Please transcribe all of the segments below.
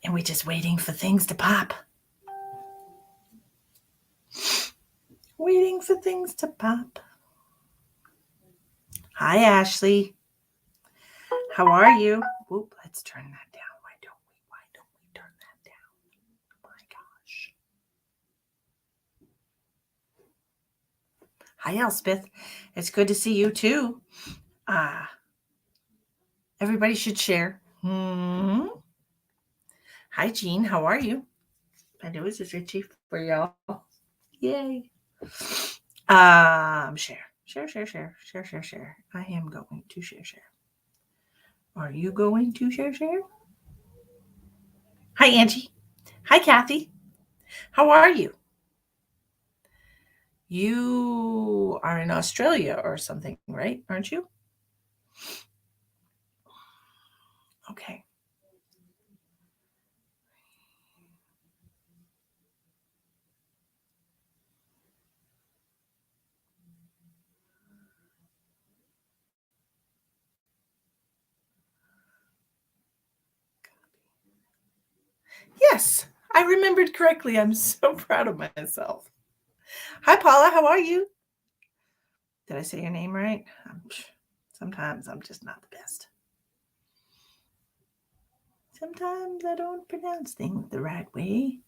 And we're just waiting for things to pop. Waiting for things to pop. Hi, Ashley. How are you? Oop, let's turn that down. Why don't we turn that down? Oh my gosh. Hi, Elspeth. It's good to see you too. Everybody should share. Hi, Jean. How are you? My nose is itchy for y'all. Yay. Share. I am going to share. Are you going to share? Hi, Angie. Hi, Kathy. How are you? You are in Australia or something, right? Aren't you? Okay. Yes, I remembered correctly. I'm so proud of myself. Hi, Paula. How are you? Did I say your name right? Sometimes I'm just not the best. Sometimes I don't pronounce things the right way.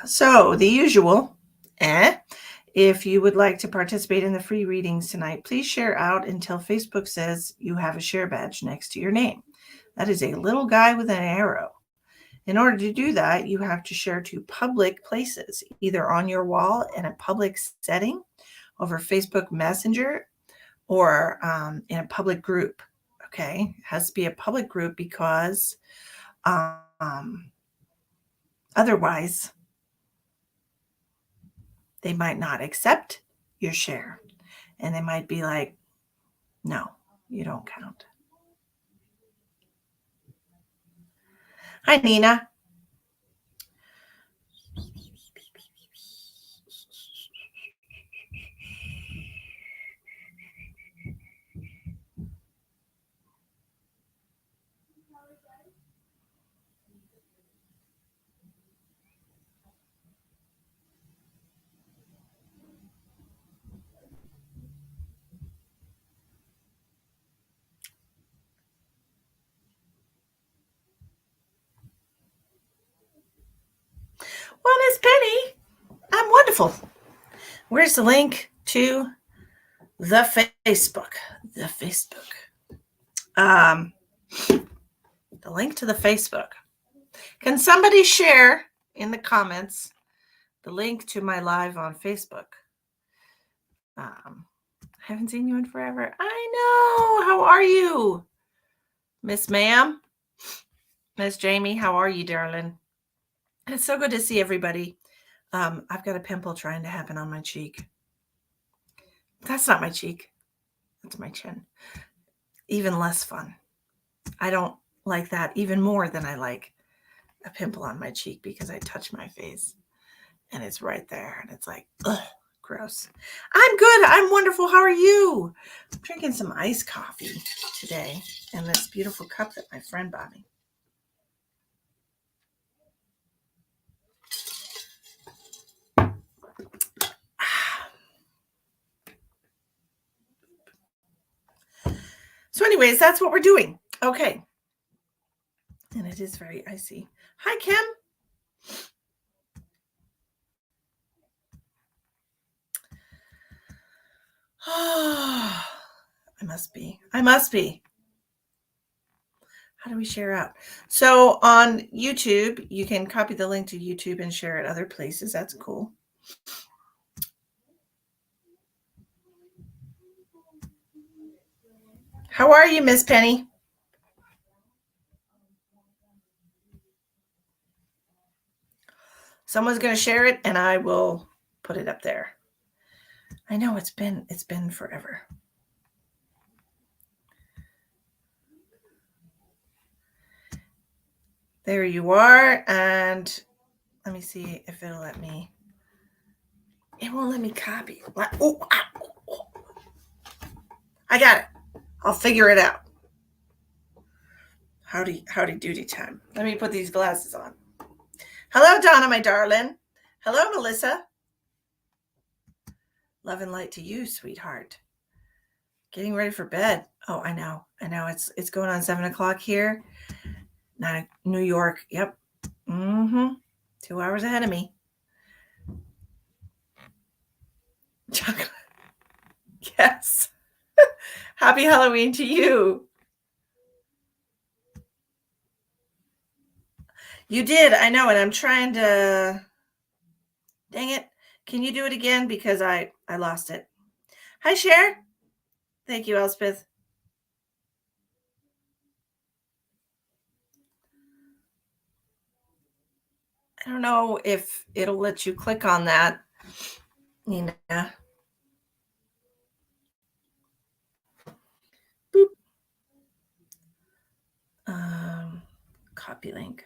So, the usual. If you would like to participate in the free readings tonight, please share out until Facebook says you have a share badge next to your name. That is a little guy with an arrow. In order to do that, you have to share to public places, either on your wall in a public setting, over Facebook Messenger, or in a public group. Okay, it has to be a public group because otherwise they might not accept your share, and they might be like, no, you don't count. Hi, Nina. Well, Miss Penny, I'm wonderful. Where's the link to the Facebook? The link to the Facebook. Can somebody share in the comments the link to my live on Facebook? I haven't seen you in forever. I know. How are you? Miss Ma'am? Miss Jamie, how are you, darling? It's so good to see everybody. I've got a pimple trying to happen on my cheek. That's not my cheek. That's my chin. Even less fun. I don't like that even more than I like a pimple on my cheek because I touch my face and it's right there and it's like, ugh, gross. I'm good. I'm wonderful. How are you? I'm drinking some iced coffee today in this beautiful cup that my friend bought me. So anyways, that's what we're doing. Okay. And it is very icy. Hi, Kim. Oh, I must be. How do we share out? So on YouTube, you can copy the link to YouTube and share it other places. That's cool. How are you, Miss Penny? Someone's going to share it and I will put it up there. I know it's been forever. There you are. And let me see if it'll let me. It won't let me copy. Oh, I got it. I'll figure it out. Howdy doody time. Let me put these glasses on. Hello, Donna, my darling. Hello, Melissa. Love and light to you, sweetheart. Getting ready for bed. Oh, I know. It's going on 7 o'clock here. New York. Yep. 2 hours ahead of me. Chocolate. Yes. Happy Halloween to you. You did. I know. And I'm trying to. Dang it. Can you do it again? Because I lost it. Hi, Cher. Thank you, Elspeth. I don't know if it'll let you click on that, Nina. Boop. Copy link.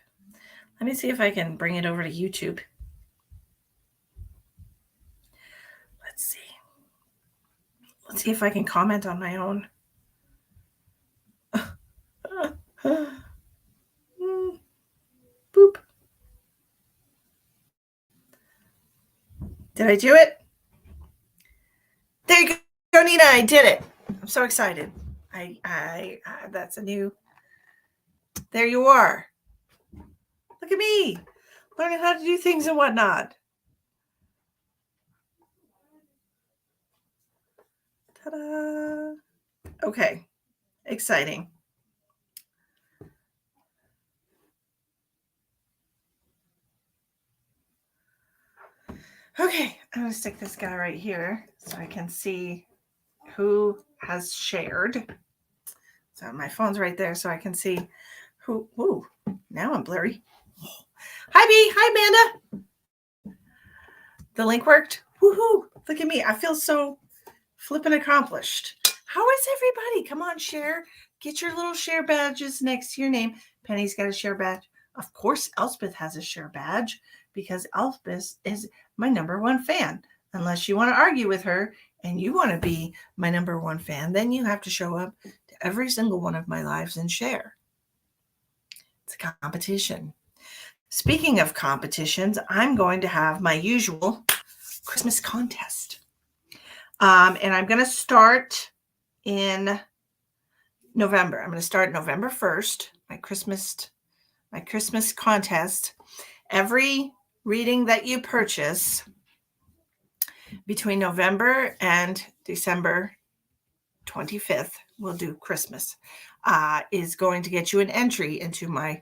Let me see if I can bring it over to YouTube. Let's see. Let's see if I can comment on my own. Boop. Did I do it? There you go, Nina. I did it. I'm so excited. That's a new. There you are. Look at me learning how to do things and whatnot. Ta-da. Okay. Exciting. Okay, I'm going to stick this guy right here so I can see who has shared. So my phone's right there so I can see who. Ooh, now I'm blurry. Hi, B. Hi, Amanda. The link worked. Woohoo. Look at me. I feel so flippin' accomplished. How is everybody? Come on, share. Get your little share badges next to your name. Penny's got a share badge. Of course, Elspeth has a share badge because Elspeth is my #1 fan. Unless you want to argue with her and you want to be my #1 fan, then you have to show up to every single one of my lives and share. It's a competition. Speaking of competitions, I'm going to have my usual Christmas contest. And I'm going to start in November. I'm going to start November 1st, my Christmas contest. Every reading that you purchase between November and December 25th, we'll do Christmas, is going to get you an entry into my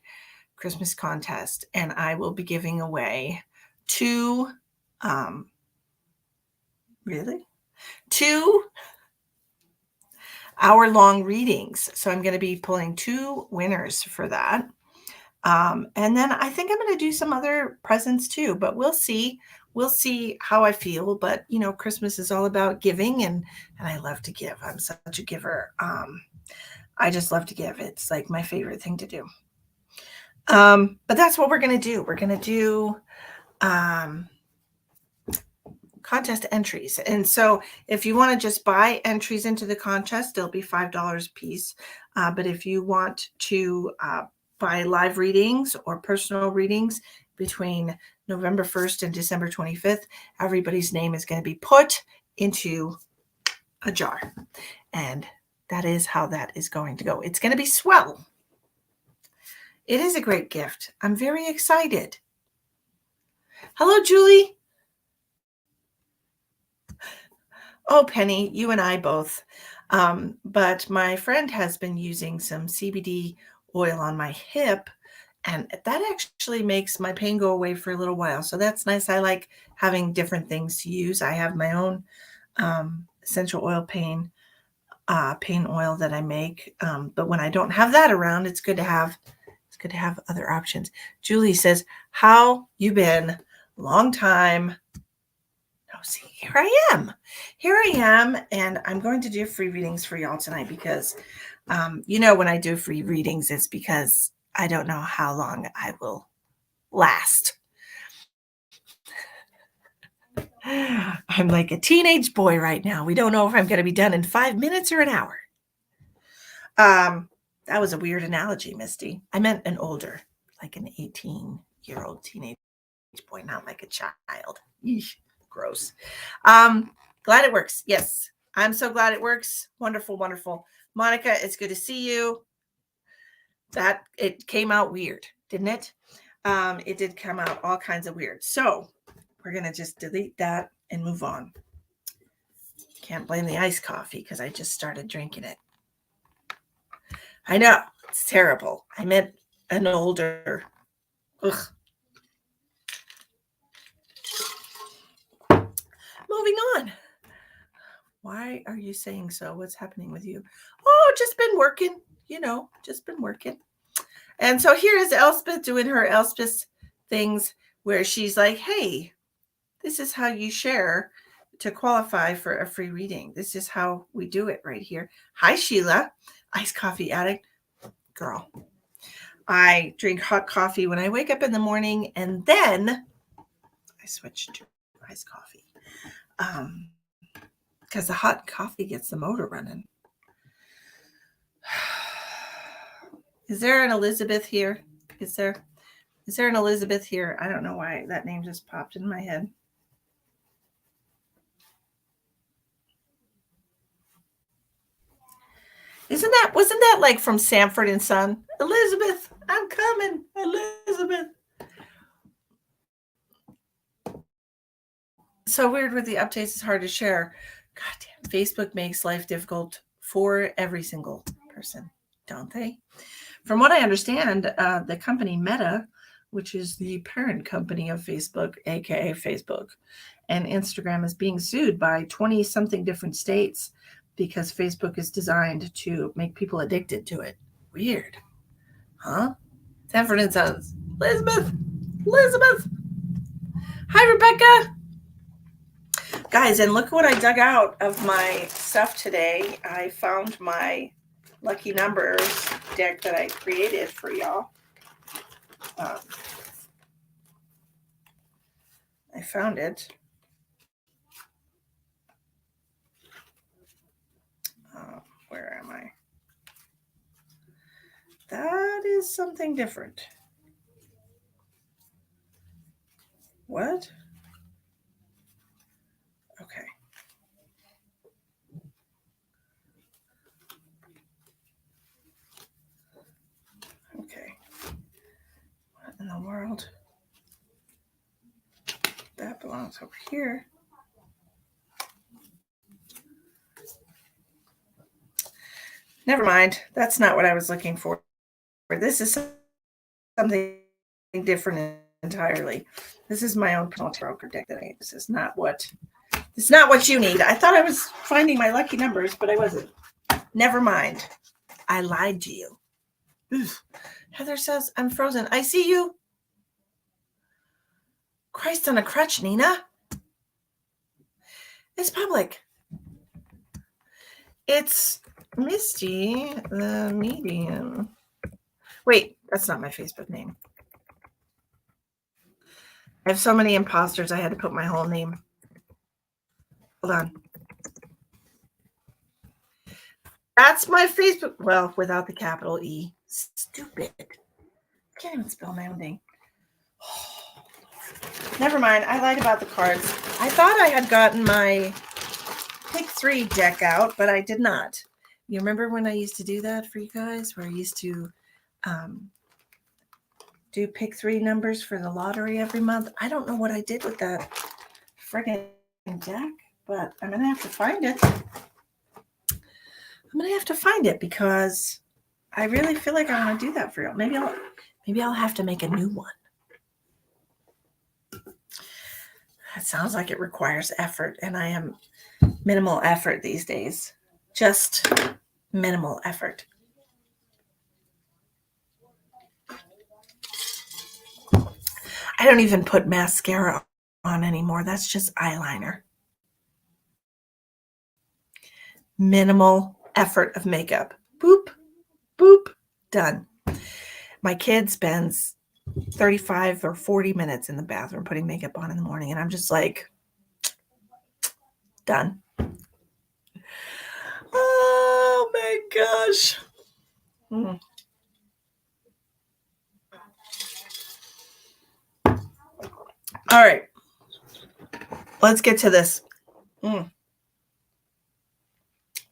Christmas contest. And I will be giving away 2 hour-long readings. So I'm going to be pulling 2 winners for that. And then I think I'm going to do some other presents too, but we'll see. We'll see how I feel. But, Christmas is all about giving, and I love to give. I'm such a giver. I just love to give. It's like my favorite thing to do. But that's what we're going to do. We're going to do contest entries. And so if you want to just buy entries into the contest, they'll be $5 a piece. But if you want to buy live readings or personal readings between November 1st and December 25th, everybody's name is going to be put into a jar. And that is how that is going to go. It's going to be swell. It is a great gift. I'm very excited. Hello, Julie. Oh, Penny, you and I both. But my friend has been using some CBD oil on my hip, and that actually makes my pain go away for a little while. So that's nice. I like having different things to use. I have my own essential oil pain oil that I make. But when I don't have that around, it's good to have other options. Julie says, "How you been? Long time." Oh, see, here I am, and I'm going to do free readings for y'all tonight because, when I do free readings, it's because I don't know how long I will last. I'm like a teenage boy right now. We don't know if I'm going to be done in 5 minutes or an hour. That was a weird analogy, Misty. I meant an older, like an 18-year-old teenage boy, not like a child. Eesh, gross. Glad it works. Yes, I'm so glad it works. Wonderful, wonderful. Monica, it's good to see you. That it came out weird, didn't it? It did come out all kinds of weird. So we're going to just delete that and move on. Can't blame the iced coffee because I just started drinking it. I know, it's terrible. I meant an older. Ugh. Moving on. Why are you saying so? What's happening with you? Oh, just been working, just been working. And so here is Elspeth doing her Elspeth things where she's like, hey, this is how you share to qualify for a free reading. This is how we do it right here. Hi, Sheila, iced coffee addict. Girl, I drink hot coffee when I wake up in the morning, and then I switch to iced coffee. Because the hot coffee gets the motor running. Is there an Elizabeth here? Is there an Elizabeth here? I don't know why that name just popped in my head. Wasn't that like from Sanford and Son? Elizabeth, I'm coming. Elizabeth. So weird with the updates, it's hard to share. God damn, Facebook makes life difficult for every single person, don't they? From what I understand, the company Meta, which is the parent company of Facebook, aka Facebook, and Instagram, is being sued by 20-something different states because Facebook is designed to make people addicted to it. Weird. Huh? Sanford and Sons. Elizabeth! Hi, Rebecca! Guys, and look what I dug out of my stuff today. I found my lucky numbers deck that I created for y'all. I found it. Where am I? That is something different. What? Okay. Okay. What in the world? That belongs over here. Never mind. That's not what I was looking for. This is something different entirely. This is my own personal tarot deck that this is not what you need. I thought I was finding my lucky numbers, but I wasn't. Never mind. I lied to you. Oof. Heather says, I'm frozen. I see you. Christ on a crutch, Nina. It's public. It's Misty, the medium. Wait, that's not my Facebook name. I have so many imposters, I had to put my whole name. Hold on. That's my Facebook. Well, without the capital E. Stupid. I can't even spell my own name. Oh, never mind. I lied about the cards. I thought I had gotten my Pick 3 deck out, but I did not. You remember when I used to do that for you guys, where I used to do Pick 3 numbers for the lottery every month? I don't know what I did with that friggin' deck, but I'm going to have to find it. Because I really feel like I want to do that for you. Maybe I'll have to make a new one. That sounds like it requires effort, and I am minimal effort these days. Just minimal effort. I don't even put mascara on anymore. That's just eyeliner. Minimal effort of makeup. Boop, boop, done. My kid spends 35 or 40 minutes in the bathroom putting makeup on in the morning, and I'm just like, done. Oh my gosh. Mm. All right. Let's get to this.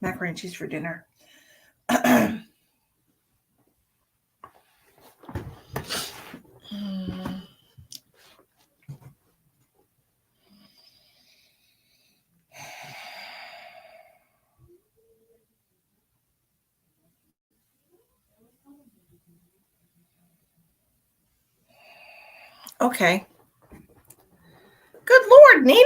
Macaroni and cheese for dinner. Okay. Good Lord, Nina.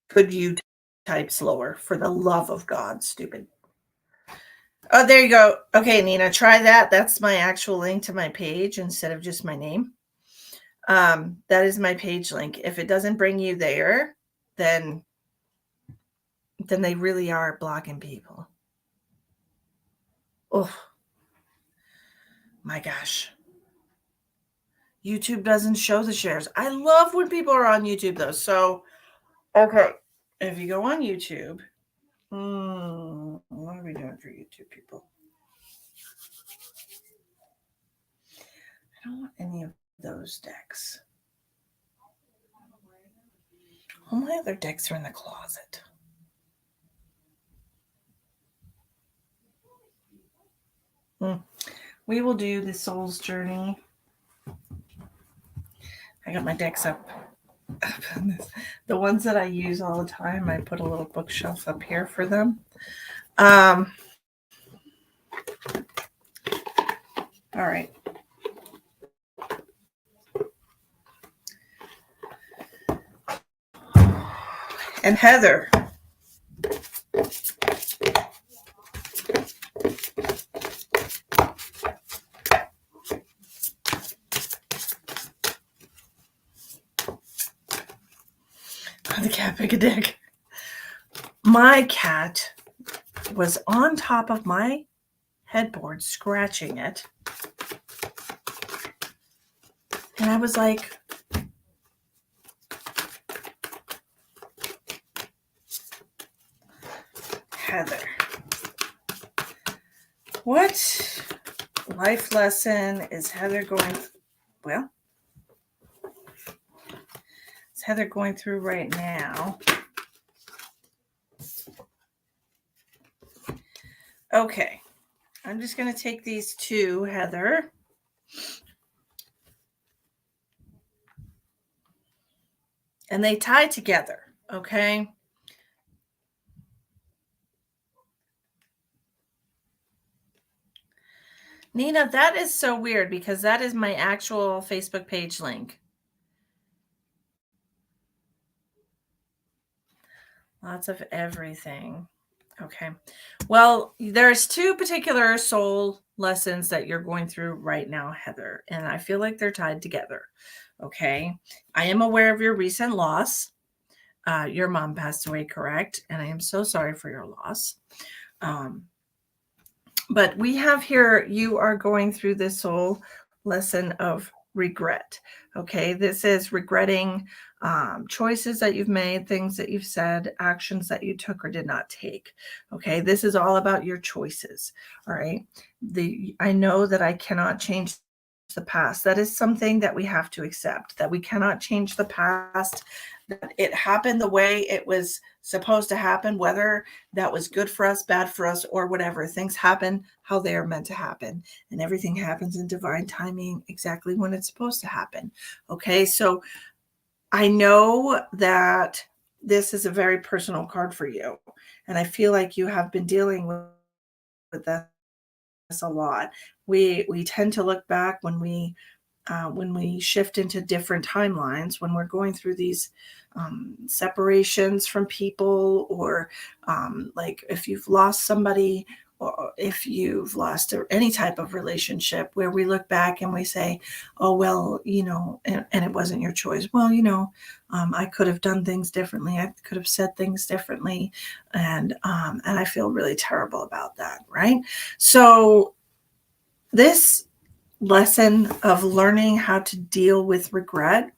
Could you type slower for the love of God, stupid? Oh, there you go. Okay, Nina, try that. That's my actual link to my page instead of just my name. That is my page link. If it doesn't bring you there, then they really are blocking people. Oh my gosh. YouTube doesn't show the shares. I love when people are on YouTube though. So, okay. If you go on YouTube, what are we doing for YouTube people? I don't want any of those decks. All my other decks are in the closet. We will do the Soul's Journey. I got my decks up. The ones that I use all the time, I put a little bookshelf up here for them. All right. And Heather. The cat pick a dick. My cat was on top of my headboard scratching it. And I was like, Heather, what life lesson is Heather going, well, is Heather going through right now? Okay, I'm just going to take these two, Heather. And they tie together, okay? Nina, that is so weird because that is my actual Facebook page link. Lots of everything. Okay. Well, there's two particular soul lessons that you're going through right now, Heather, and I feel like they're tied together. Okay. I am aware of your recent loss. Your mom passed away, correct? And I am so sorry for your loss. But we have here, you are going through this soul lesson of regret. Okay. This is regretting choices that you've made, things that you've said, actions that you took or did not take. Okay. This is all about your choices. All right. I know that I cannot change the past. That is something that we have to accept, that we cannot change the past, that it happened the way it was supposed to happen, whether that was good for us, bad for us, or whatever. Things happen how they are meant to happen, and everything happens in divine timing exactly when it's supposed to happen. Okay, so I know that this is a very personal card for you, and I feel like you have been dealing with this a lot. We tend to look back when we shift into different timelines, when we're going through these separations from people, or like if you've lost somebody, or if you've lost any type of relationship where we look back and we say, oh, well, and it wasn't your choice. Well, I could have done things differently. I could have said things differently. And I feel really terrible about that. Right. So this lesson of learning how to deal with regret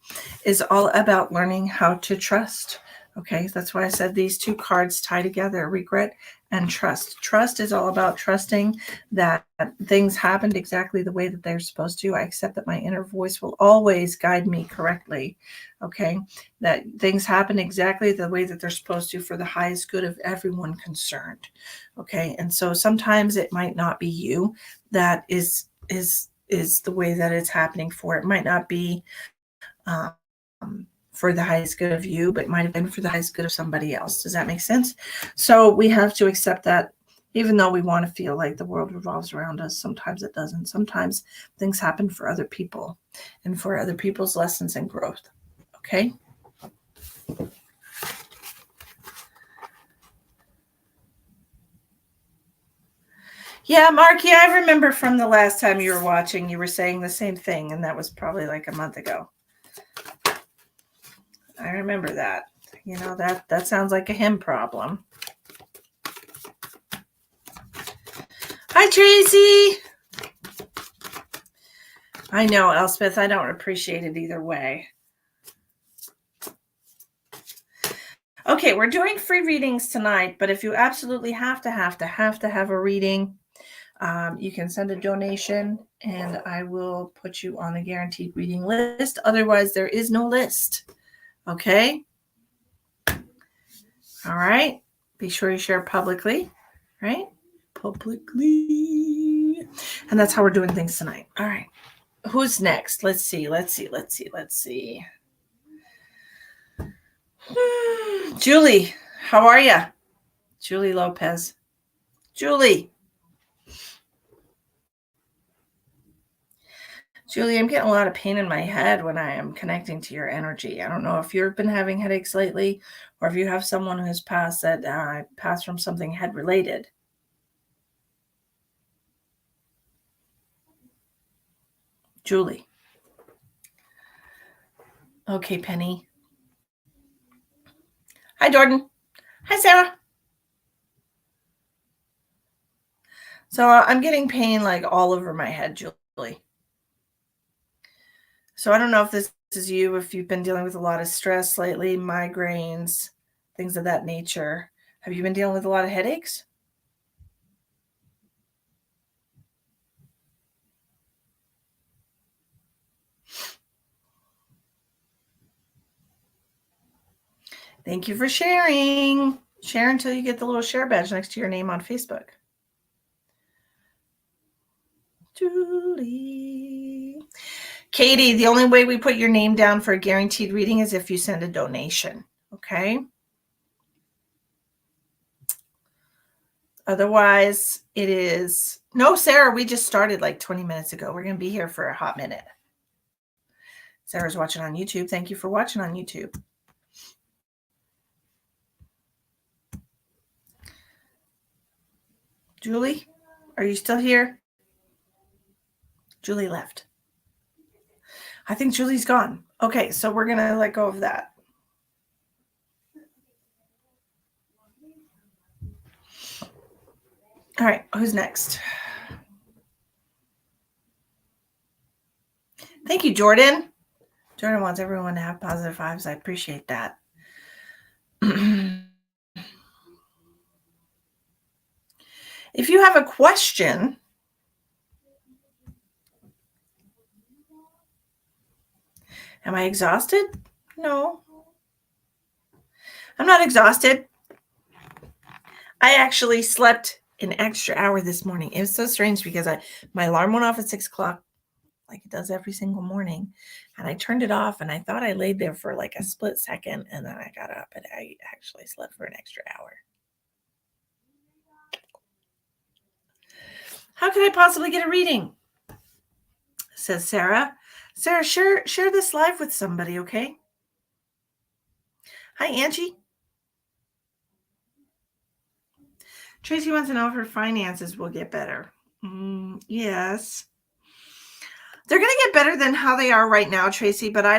is all about learning how to trust. Okay, that's why I said these two cards tie together, regret and trust. Trust is all about trusting that things happened exactly the way that they're supposed to. I accept that my inner voice will always guide me correctly. Okay, that things happen exactly the way that they're supposed to for the highest good of everyone concerned. Okay, and so sometimes it might not be you that is the way that it's happening for. It might not be for the highest good of you, but it might have been for the highest good of somebody else. Does that make sense? So we have to accept that even though we want to feel like the world revolves around us, sometimes it doesn't. Sometimes things happen for other people and for other people's lessons and growth. Okay? Yeah, Mark, I remember from the last time you were watching, you were saying the same thing, and that was probably like a month ago. I remember that. That sounds like a him problem. Hi, Tracy. I know, Elspeth. I don't appreciate it either way. Okay, we're doing free readings tonight, but if you absolutely have to have a reading, you can send a donation and I will put you on the guaranteed reading list. Otherwise, there is no list. Okay? All right. Be sure you share publicly, right? Publicly. And that's how we're doing things tonight. All right. Who's next? Let's see. Julie, how are you? Julie Lopez. Julie, I'm getting a lot of pain in my head when I am connecting to your energy. I don't know if you've been having headaches lately or if you have someone who has passed that passed from something head related. Julie. Okay, Penny. Hi, Jordan. Hi, Sarah. So I'm getting pain like all over my head, Julie. So I don't know if this is you, if you've been dealing with a lot of stress lately, migraines, things of that nature. Have you been dealing with a lot of headaches? Thank you for sharing. Share until you get the little share badge next to your name on Facebook. Julie. Katie, the only way we put your name down for a guaranteed reading is if you send a donation. Okay? Otherwise, it is... No, Sarah, we just started like 20 minutes ago. We're going to be here for a hot minute. Sarah's watching on YouTube. Thank you for watching on YouTube. Julie, are you still here? Julie left. I think Julie's gone. Okay, so we're going to let go of that. All right, who's next? Thank you, Jordan. Jordan wants everyone to have positive vibes. I appreciate that. If you have a question, am I exhausted? No. I'm not exhausted. I actually slept an extra hour this morning. It was so strange because my alarm went off at 6 o'clock, like it does every single morning. And I turned it off and I thought I laid there for like a split second. And then I got up and I actually slept for an extra hour. How could I possibly get a reading? Says Sarah. Sarah, share this live with somebody, okay? Hi, Angie. Tracy wants to know if her finances will get better. Yes. They're going to get better than how they are right now, Tracy, but I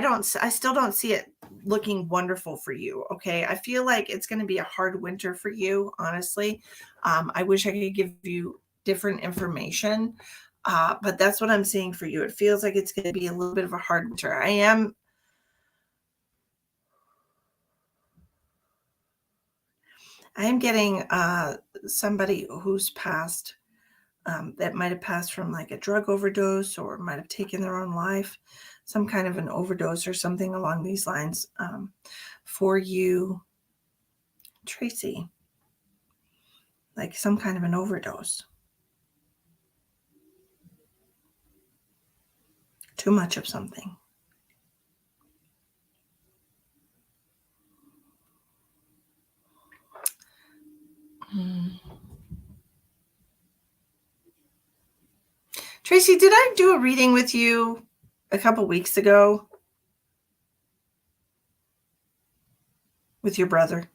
still don't see it looking wonderful for you. Okay. I feel like it's going to be a hard winter for you, honestly. I wish I could give you different information, but that's what I'm seeing for you. It feels like it's going to be a little bit of a hard winter. I am getting somebody who's passed, that might have passed from like a drug overdose or might have taken their own life, some kind of an overdose or something along these lines, for you, Tracy, like some kind of an overdose. Too much of something. Tracy, did I do a reading with you a couple weeks ago with your brother?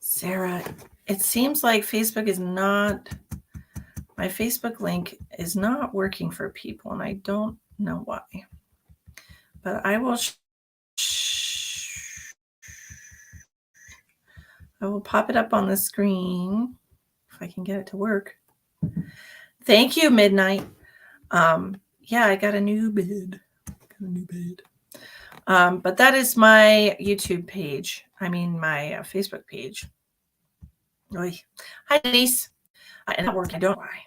Sarah, it seems like Facebook is not, my Facebook link is not working for people, and I don't know why. But I will pop it up on the screen if I can get it to work. Thank you, Midnight. Yeah, I got a new bed. But that is my YouTube page. I mean, my Facebook page. Oy. Hi, Denise. And not working, don't I?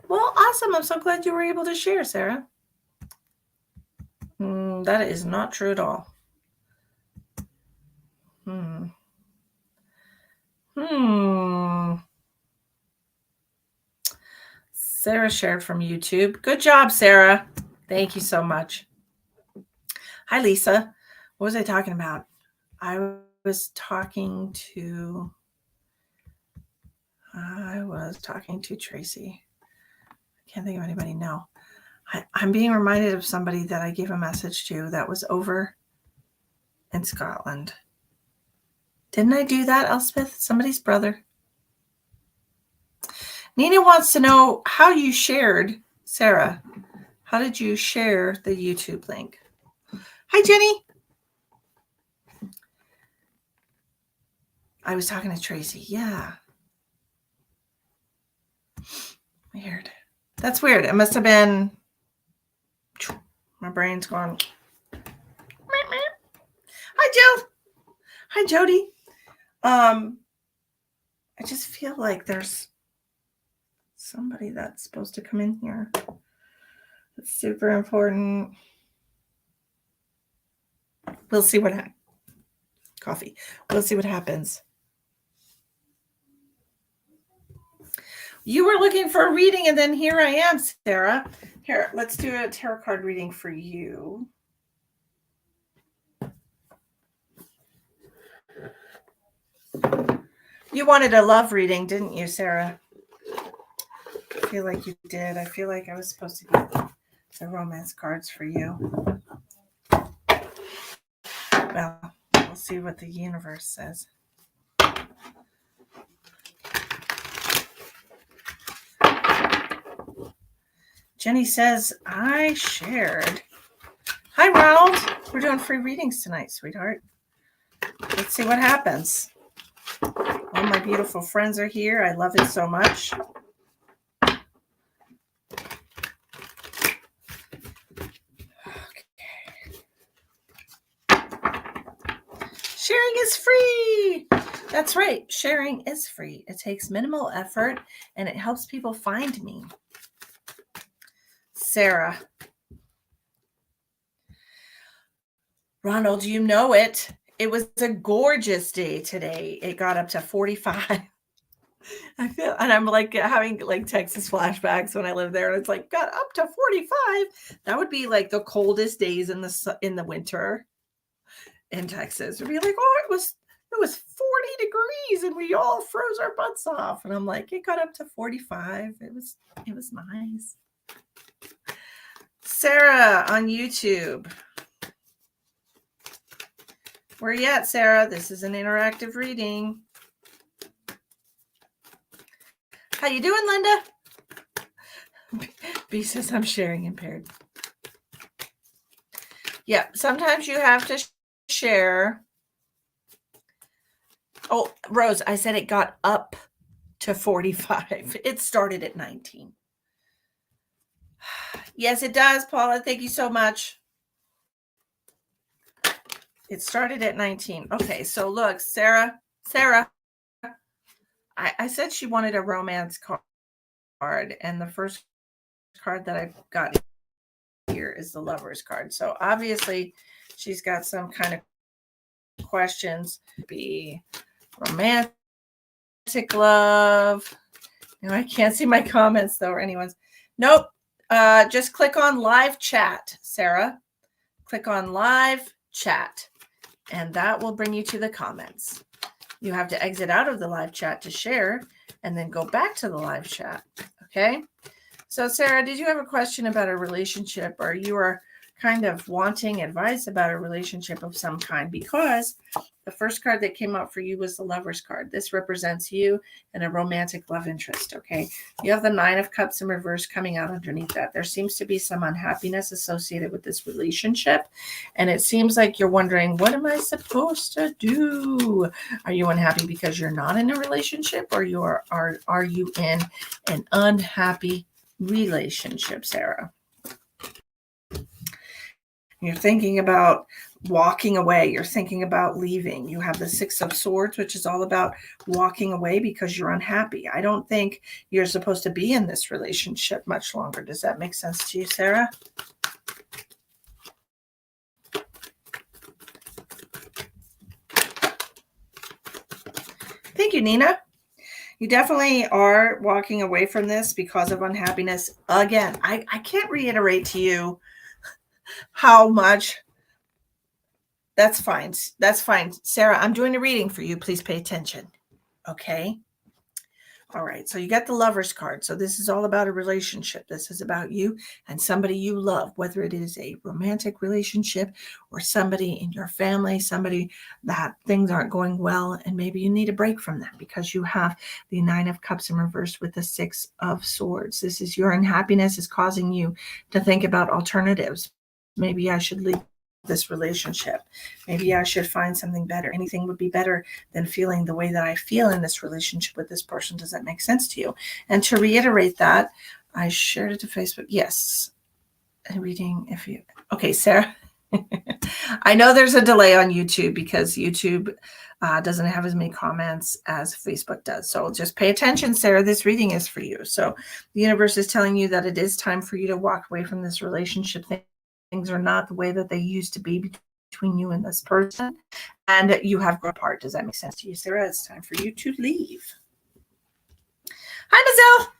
Well, awesome. I'm so glad you were able to share, Sarah. That is not true at all. Sarah shared from YouTube. Good job, Sarah. Thank you so much. Hi, Lisa. What was I talking about? I was talking to Tracy. I can't think of anybody now. I'm being reminded of somebody that I gave a message to that was over in Scotland. Didn't I do that, Elspeth? Somebody's brother. Nina wants to know how you shared, Sarah. How did you share the YouTube link? Hi, Jenny. I was talking to Tracy. Yeah. Weird. That's weird. It must have been, my brain's going. Hi, Jill. Hi, Jody. I just feel like there's somebody that's supposed to come in here. It's super important. We'll see what happens. Coffee. We'll see what happens. You were looking for a reading, and then here I am, Sarah. Here, let's do a tarot card reading for you. You wanted a love reading, didn't you, Sarah? I feel like you did. I feel like I was supposed to get the romance cards for you. Well, we'll see what the universe says. Jenny says, I shared. Hi, Ronald. We're doing free readings tonight, sweetheart. Let's see what happens. All my beautiful friends are here. I love it so much. Sharing is free. That's right. Sharing is free. It takes minimal effort and it helps people find me. Sarah. Ronald, you know it. It was a gorgeous day today. It got up to 45. I feel, and I'm like having like Texas flashbacks when I lived there, and it's like got up to 45. That would be like the coldest days in the winter in Texas. It'd be like, oh, it was it was 40 degrees and we all froze our butts off. And I'm like, it got up to 45. It was nice. Sarah on YouTube. Where you at, Sarah? This is an interactive reading. How you doing, Linda? B says I'm sharing impaired. Yeah, sometimes you have to share. Oh, Rose, I said it got up to 45. It started at 19. Yes, it does, Paula. Thank you so much. It started at 19. Okay, so look, Sarah, I said she wanted a romance card, and the first card that I've got here is the Lover's card. So obviously she's got some kind of questions. Be romantic love. No, I can't see my comments though, or anyone's. Nope. Just click on live chat, Sarah. Click on live chat, and that will bring you to the comments. You have to exit out of the live chat to share and then go back to the live chat. Okay. So Sarah, did you have a question about a relationship, or you are kind of wanting advice about a relationship of some kind? Because the first card that came up for you was the Lover's card. This represents you and a romantic love interest. Okay. You have the 9 of Cups in reverse coming out underneath that. There seems to be some unhappiness associated with this relationship. And it seems like you're wondering, what am I supposed to do? Are you unhappy because you're not in a relationship, or are you in an unhappy relationship, Sarah? You're thinking about walking away. You're thinking about leaving. You have the 6 of Swords, which is all about walking away because you're unhappy. I don't think you're supposed to be in this relationship much longer. Does that make sense to you, Sarah? Thank you, Nina. You definitely are walking away from this because of unhappiness. Again, I can't reiterate to you how much. That's fine. That's fine. Sarah, I'm doing a reading for you. Please pay attention. Okay. All right. So you got the Lover's card. So this is all about a relationship. This is about you and somebody you love, whether it is a romantic relationship or somebody in your family, somebody that things aren't going well, and maybe you need a break from them because you have the 9 of Cups in reverse with the 6 of Swords. This is your unhappiness is causing you to think about alternatives. Maybe I should leave this relationship. Maybe I should find something better. Anything would be better than feeling the way that I feel in this relationship with this person. Does that make sense to you? And to reiterate that, I shared it to Facebook. Yes. A reading if you. Okay, Sarah. I know there's a delay on YouTube because YouTube doesn't have as many comments as Facebook does. So just pay attention, Sarah. This reading is for you. So the universe is telling you that it is time for you to walk away from this relationship. Things are not the way that they used to be between you and this person, and you have grown apart. Does that make sense to you, Sarah? It's time for you to leave. Hi, Mazel.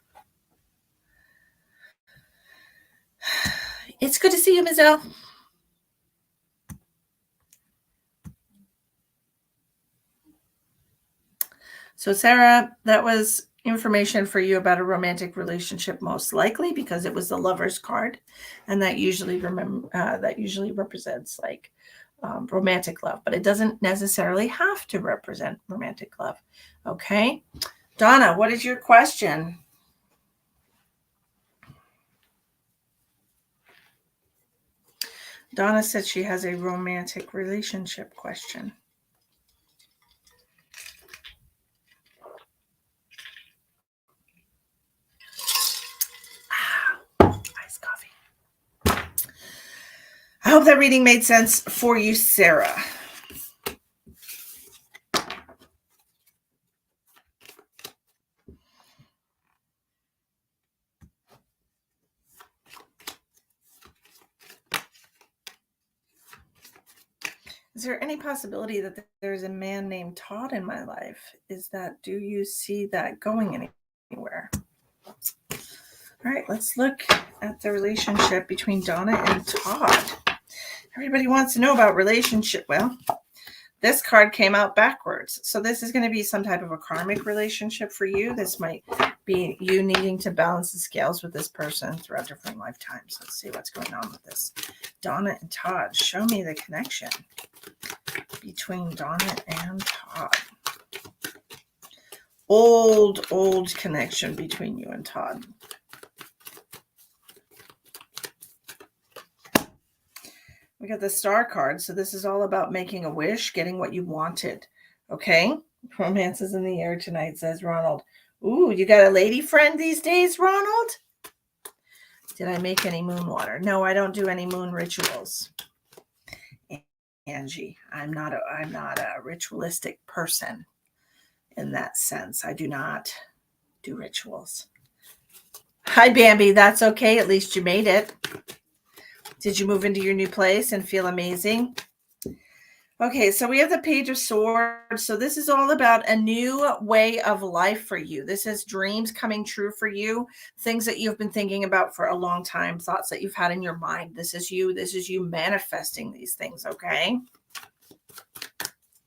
It's good to see you, Mazel. So, Sarah, that was information for you about a romantic relationship, most likely because it was the Lover's card, and that usually represents like romantic love, but it doesn't necessarily have to represent romantic love. Okay, Donna, what is your question? Donna said she has a romantic relationship question. Iced coffee. I hope that reading made sense for you, Sarah. Is there any possibility that there's a man named Todd in my life? Do you see that going anywhere? All right, let's look at the relationship between Donna and Todd. Everybody wants to know about relationship. Well, This card came out backwards. So this is going to be some type of a karmic relationship for you. This might be you needing to balance the scales with this person throughout different lifetimes. Let's see what's going on with this. Donna and Todd, show me the connection between Donna and Todd. Old connection between you and Todd. We got the Star card. So this is all about making a wish, getting what you wanted. Okay. Romance is in the air tonight, says Ronald. Ooh, you got a lady friend these days, Ronald? Did I make any moon water? No, I don't do any moon rituals. Angie, I'm not a ritualistic person in that sense. I do not do rituals. Hi, Bambi. That's okay. At least you made it. Did you move into your new place and feel amazing? Okay, so we have the Page of Swords. So this is all about a new way of life for you. This is dreams coming true for you, things that you've been thinking about for a long time, thoughts that you've had in your mind. This is you manifesting these things, okay?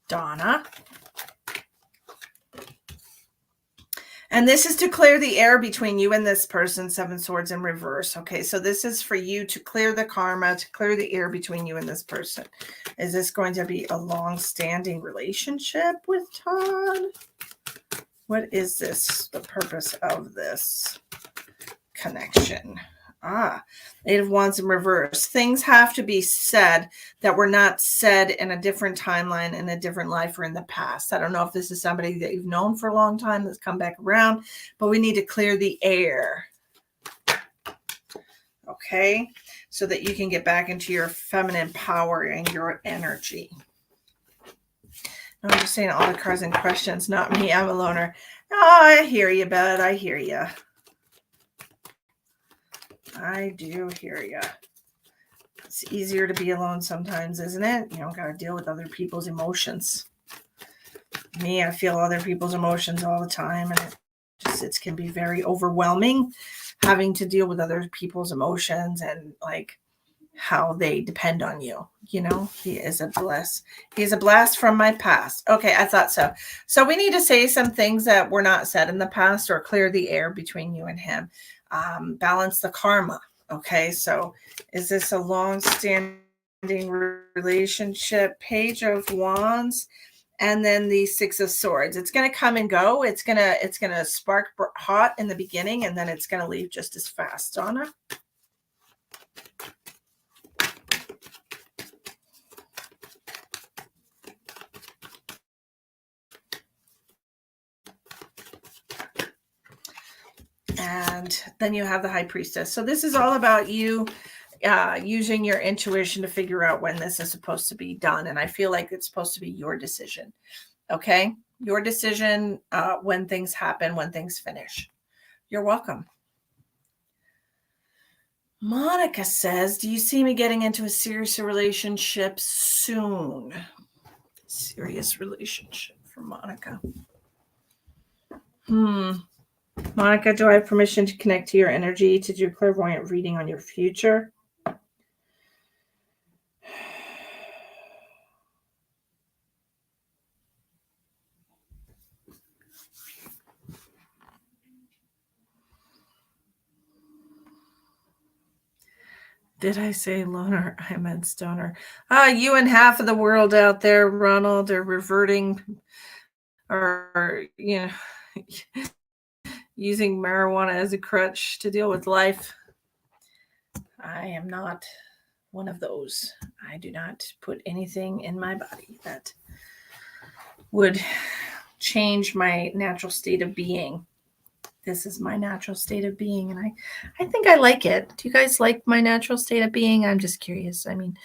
Donna. And this is to clear the air between you and this person, Seven Swords in reverse. Okay, so this is for you to clear the karma, to clear the air between you and this person. Is this going to be a long-standing relationship with Todd? What is this, the purpose of this connection? Eight of Wands in reverse. Things have to be said that were not said in a different timeline, in a different life, or in the past. I don't know if this is somebody that you've known for a long time that's come back around, but we need to clear the air. Okay? So that you can get back into your feminine power and your energy. I'm just saying all the cards and questions, not me. I'm a loner. Oh, I hear you, bud. I hear you. I do hear you. It's easier to be alone sometimes, isn't it? You don't got to deal with other people's emotions. Me, I feel other people's emotions all the time, and it can be very overwhelming having to deal with other people's emotions and like how they depend on you. You know, he is a blast. He's a blast from my past. Okay, I thought so. So we need to say some things that were not said in the past or clear the air between you and him. Balance the karma. Okay, so is this a long-standing relationship? Page of Wands, and then the Six of Swords. It's going to come and go. It's gonna spark hot in the beginning, and then it's going to leave just as fast. Donna. And then you have the High Priestess. So this is all about you using your intuition to figure out when this is supposed to be done. And I feel like it's supposed to be your decision. Okay? Your decision when things happen, when things finish. You're welcome. Monica says, do you see me getting into a serious relationship soon? Serious relationship for Monica. Monica, do I have permission to connect to your energy to do clairvoyant reading on your future? Did I say loner? I meant stoner. You and half of the world out there, Ronald, are reverting or, using marijuana as a crutch to deal with life. I am not one of those. I do not put anything in my body that would change my natural state of being. This is my natural state of being, and I think I like it. Do you guys like my natural state of being? I'm just curious. I mean,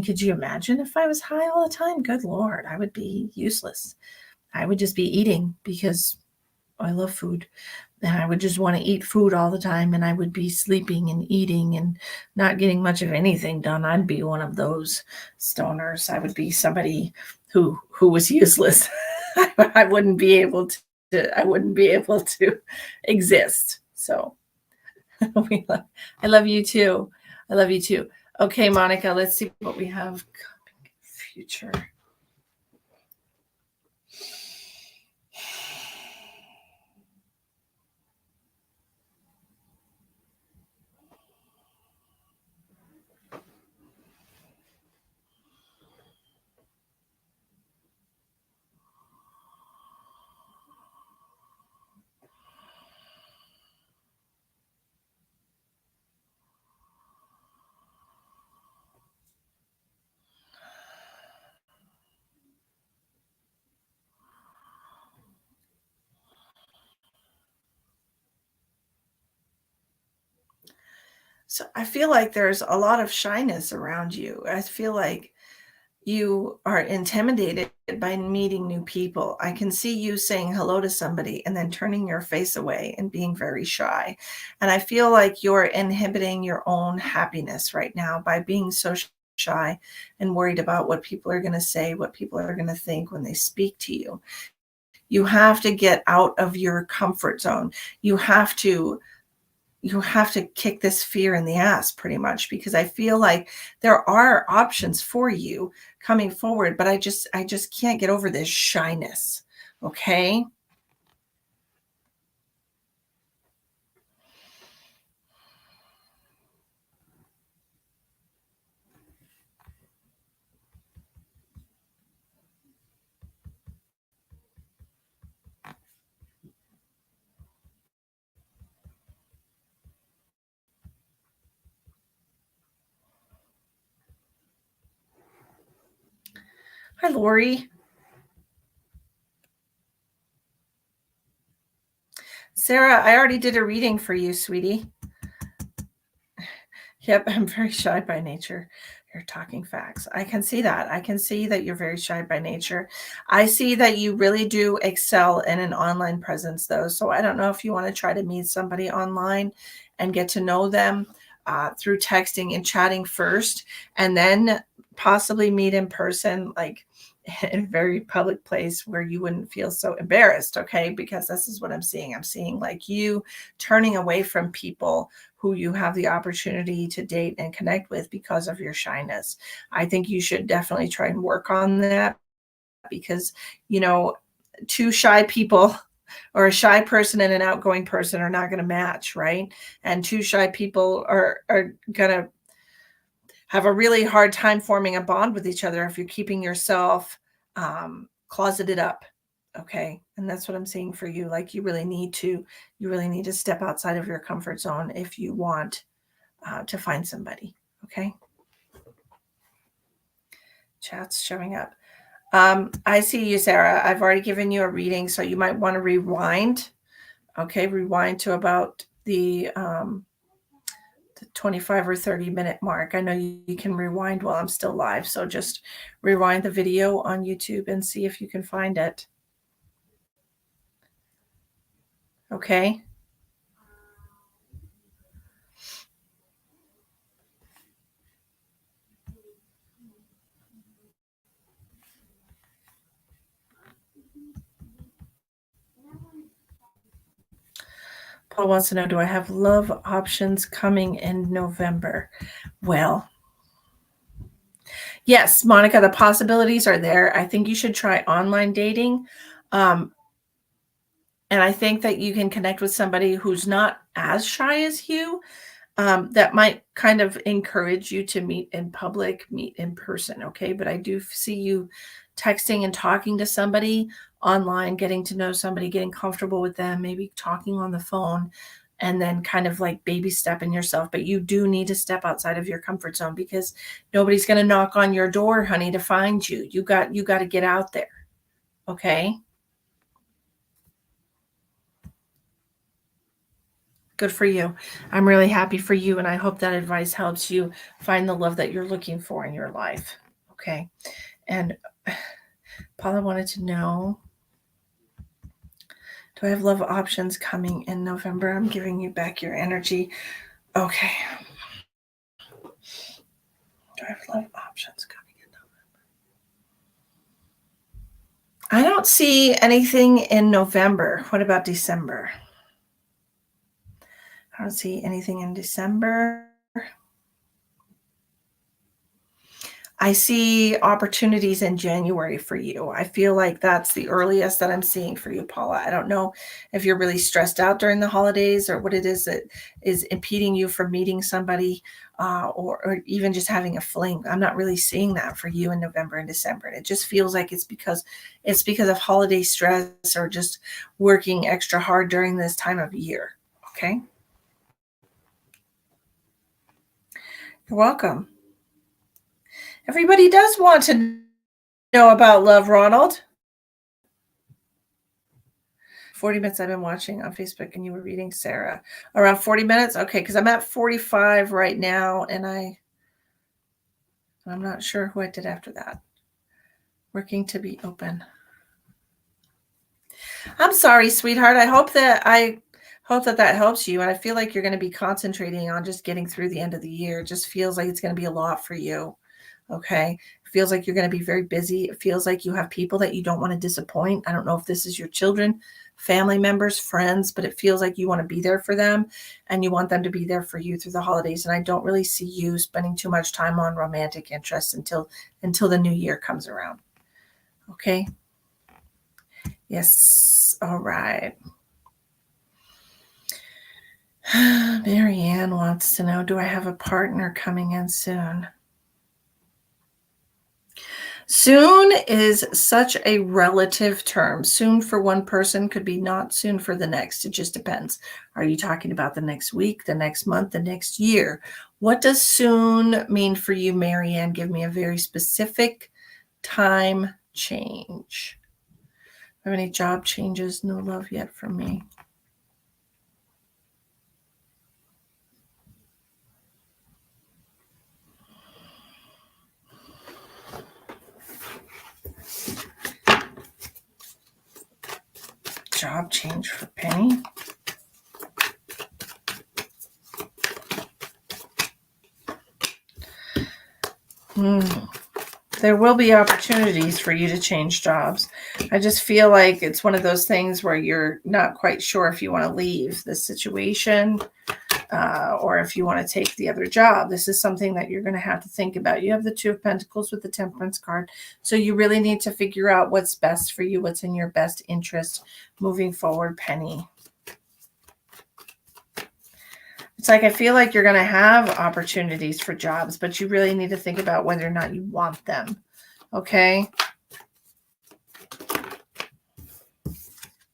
could you imagine if I was high all the time? Good Lord, I would be useless. I would just be eating because I love food, and I would just want to eat food all the time, and I would be sleeping and eating and not getting much of anything done. I'd be one of those stoners. I would be somebody who was useless. I wouldn't be able to. I wouldn't be able to exist. So I love you too. I love you too. Okay, Monica, let's see what we have coming in the future. So I feel like there's a lot of shyness around you. I feel like you are intimidated by meeting new people. I can see you saying hello to somebody and then turning your face away and being very shy. And I feel like you're inhibiting your own happiness right now by being so shy and worried about what people are going to say, what people are going to think when they speak to you. You have to get out of your comfort zone. You have to kick this fear in the ass pretty much, because I feel like there are options for you coming forward, but I just can't get over this shyness. Okay? Hi, Lori. Sarah, I already did a reading for you, sweetie. Yep, I'm very shy by nature. You're talking facts. I can see that. I can see that you're very shy by nature. I see that you really do excel in an online presence, though. So I don't know if you want to try to meet somebody online and get to know them through texting and chatting first, and then possibly meet in person, like in a very public place where you wouldn't feel so embarrassed. Okay. Because this is what I'm seeing. I'm seeing like you turning away from people who you have the opportunity to date and connect with because of your shyness. I think you should definitely try and work on that, because, two shy people or a shy person and an outgoing person are not going to match, right? And two shy people are going to have a really hard time forming a bond with each other if you're keeping yourself closeted up. Okay. And that's what I'm seeing for you. Like you really need to step outside of your comfort zone if you want to find somebody. Okay. Chat's showing up. I see you, Sarah. I've already given you a reading, so you might want to rewind. Okay. Rewind to about the 25 or 30-minute mark. I know you can rewind while I'm still live. So just rewind the video on YouTube and see if you can find it. Okay. Paul wants to know, do I have love options coming in November? Well, yes, Monica, the possibilities are there. I think you should try online dating. And I think that you can connect with somebody who's not as shy as you. That might kind of encourage you to meet in public, meet in person. Okay. But I do see you texting and talking to somebody online, getting to know somebody, getting comfortable with them, maybe talking on the phone, and then kind of like baby stepping yourself. But you do need to step outside of your comfort zone, because nobody's going to knock on your door, honey, to find you. You got to get out there. Okay. Good for you. I'm really happy for you, and I hope that advice helps you find the love that you're looking for in your life. Okay. And Paula wanted to know, do I have love options coming in November? I'm giving you back your energy. Okay. Do I have love options coming in November? I don't see anything in November. What about December? I don't see anything in December. I see opportunities in January for you. I feel like that's the earliest that I'm seeing for you, Paula. I don't know if you're really stressed out during the holidays or what it is that is impeding you from meeting somebody, or even just having a fling. I'm not really seeing that for you in November and December. And it just feels like it's because of holiday stress or just working extra hard during this time of year. Okay. You're welcome. Everybody does want to know about love, Ronald. 40 minutes I've been watching on Facebook, and you were reading, Sarah. Around 40 minutes? Okay, because I'm at 45 right now, and I'm not sure who I did after that. Working to be open. I'm sorry, sweetheart. I hope that helps you. And I feel like you're going to be concentrating on just getting through the end of the year. It just feels like it's going to be a lot for you. Okay. It feels like you're going to be very busy. It feels like you have people that you don't want to disappoint. I don't know if this is your children, family members, friends, but it feels like you want to be there for them and you want them to be there for you through the holidays. And I don't really see you spending too much time on romantic interests until the new year comes around. Okay. Yes. All right. Marianne wants to know, do I have a partner coming in soon? Soon is such a relative term. Soon for one person could be not soon for the next. It just depends. Are you talking about the next week, the next month, the next year? What does soon mean for you, Marianne? Give me a very specific time change. Have any job changes? No love yet from me. Job change for Penny. There will be opportunities for you to change jobs. I just feel like it's one of those things where you're not quite sure if you want to leave the situation or if you want to take the other job. This is something that you're going to have to think about. You have the Two of Pentacles with the Temperance card. So you really need to figure out what's best for you, what's in your best interest moving forward, Penny. It's like I feel like you're going to have opportunities for jobs, but you really need to think about whether or not you want them. Okay?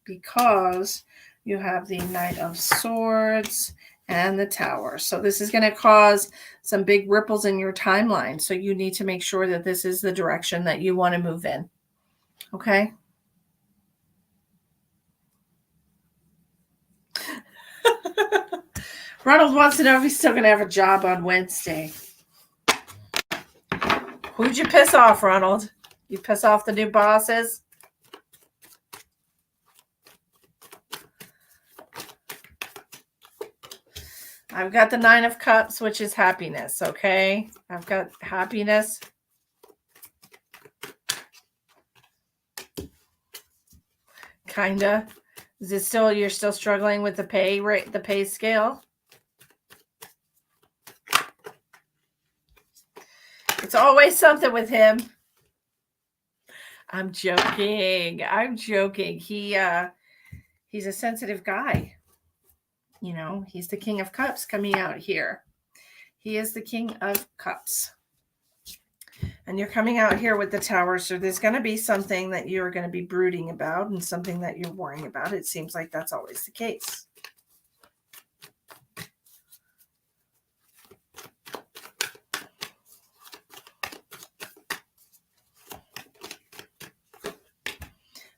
Because you have the Knight of Swords and the Tower. So this is going to cause some big ripples in your timeline. So you need to make sure that this is the direction that you want to move in. Okay? Ronald wants to know if he's still going to have a job on Wednesday. Who'd you piss off, Ronald? You piss off the new bosses? I've got the Nine of Cups, which is happiness, okay? I've got happiness. Kinda. Is it still, you're still struggling with the pay rate, the pay scale? It's always something with him. I'm joking. I'm joking. He's a sensitive guy. You know, he's the King of Cups coming out here. He is the King of Cups. And you're coming out here with the Tower. So there's going to be something that you're going to be brooding about and something that you're worrying about. It seems like that's always the case.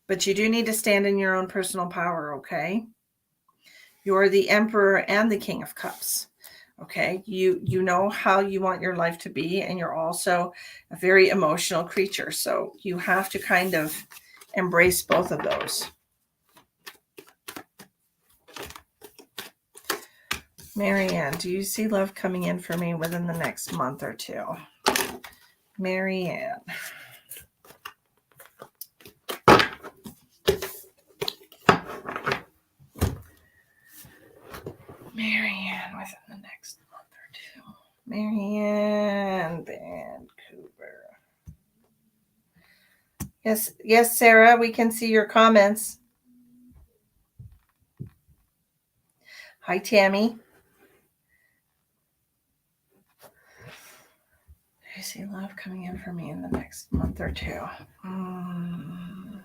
But you do need to stand in your own personal power, okay? You're the Emperor and the King of Cups, okay? You know how you want your life to be, and you're also a very emotional creature. So you have to kind of embrace both of those. Marianne, do you see love coming in for me within the next month or two? Marianne. Marianne within the next month or two. Marianne, Vancouver. Yes, Sarah, we can see your comments. Hi, Tammy. I see love coming in for me in the next month or two. I'm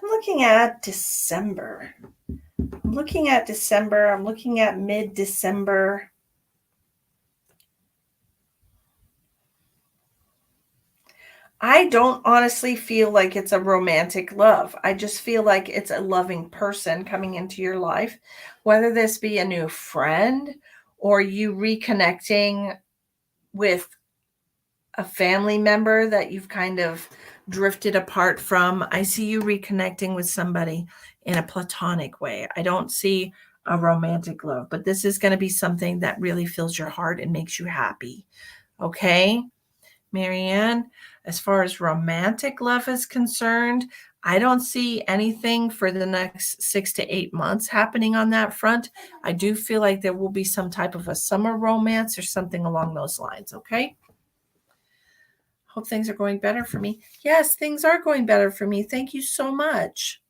looking at December. I'm looking at mid-December. I don't honestly feel like it's a romantic love. I just feel like it's a loving person coming into your life, whether this be a new friend or you reconnecting with a family member that you've kind of drifted apart from. I see you reconnecting with somebody in a platonic way. I don't see a romantic love, but this is going to be something that really fills your heart and makes you happy. Okay, Marianne, as far as romantic love is concerned, I don't see anything for the next 6 to 8 months happening on that front. I do feel like there will be some type of a summer romance or something along those lines. Okay. Hope things are going better for me. Yes, things are going better for me. Thank you so much.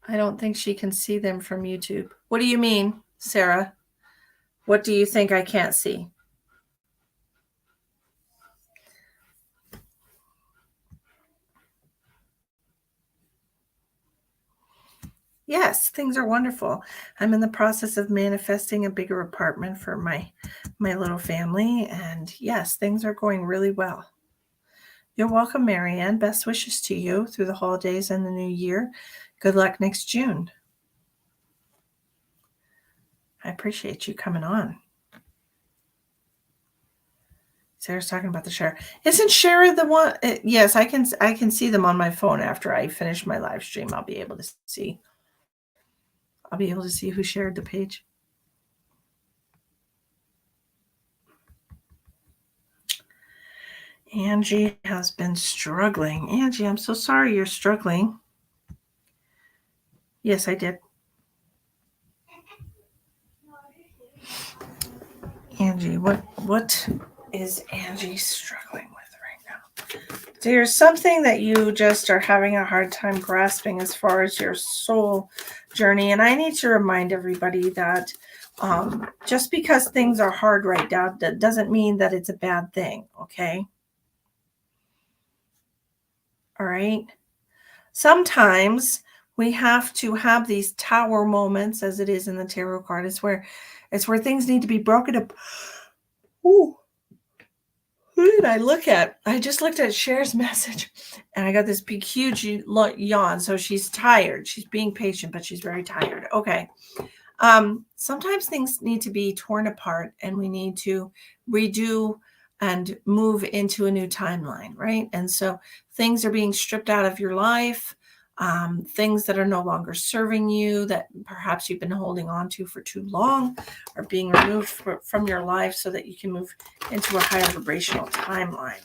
I don't think she can see them from YouTube. What do you mean, Sarah? What do you think I can't see? Yes, things are wonderful. I'm in the process of manifesting a bigger apartment for my little family, and yes, things are going really well. You're welcome, Marianne. Best wishes to you through the holidays and the new year. Good luck next June. I appreciate you coming on. Sarah's talking about the share. Isn't Shara the one? Yes, I can see them on my phone after I finish my live stream. I'll be able to see. I'll be able to see who shared the page. Angie has been struggling. Angie, I'm so sorry you're struggling. Yes, I did. Angie, what is Angie struggling with right now? There's something that you just are having a hard time grasping as far as your soul journey. And I need to remind everybody that just because things are hard right now, that doesn't mean that it's a bad thing. Okay. All right. Sometimes we have to have these tower moments, as it is in the tarot card. It's where things need to be broken up. Ooh, who did I look at? I just looked at Cher's message and I got this big, huge yawn. So she's tired. She's being patient, but she's very tired. Okay. Sometimes things need to be torn apart and we need to redo and move into a new timeline, right? And so things are being stripped out of your life, things that are no longer serving you, that perhaps you've been holding on to for too long, are being removed from your life so that you can move into a higher vibrational timeline.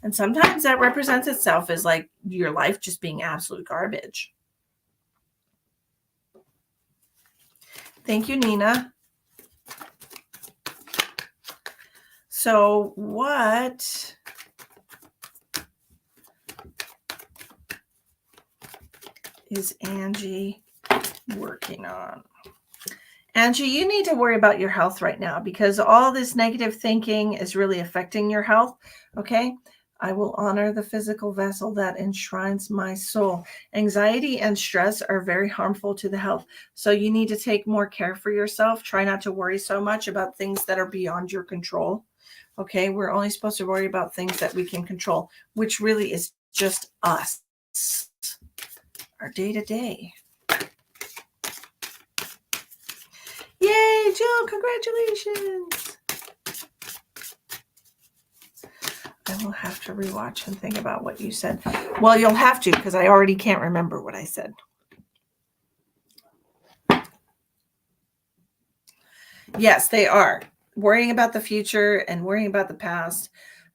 And sometimes that represents itself as like your life just being absolute garbage. Thank you, Nina. So what is Angie working on? Angie, you need to worry about your health right now because all this negative thinking is really affecting your health. Okay. I will honor the physical vessel that enshrines my soul. Anxiety and stress are very harmful to the health. So you need to take more care for yourself. Try not to worry so much about things that are beyond your control. Okay. We're only supposed to worry about things that we can control, which really is just us, our day to day. Yay, Jill, congratulations. I will have to rewatch and think about what you said. Well, you'll have to because I already can't remember what I said. Yes, they are. Worrying about the future and worrying about the past,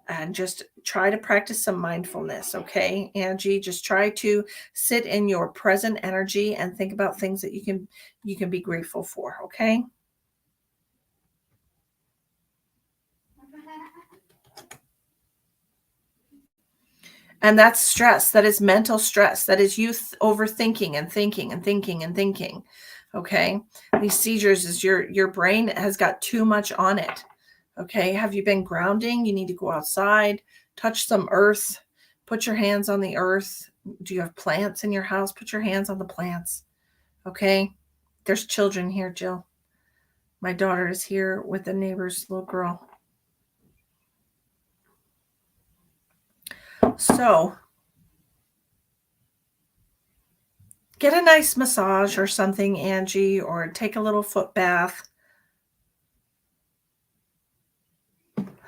and just try to practice some mindfulness, okay? Angie, just try to sit in your present energy and think about things that you can be grateful for, okay? And that's stress. That is mental stress. That is you overthinking and thinking and thinking and thinking. Okay. These seizures is your brain has got too much on it. Okay. Have you been grounding? You need to go outside, touch some earth, put your hands on the earth. Do you have plants in your house? Put your hands on the plants. Okay. There's children here, Jill. My daughter is here with the neighbor's little girl. So get a nice massage or something, Angie, or take a little foot bath.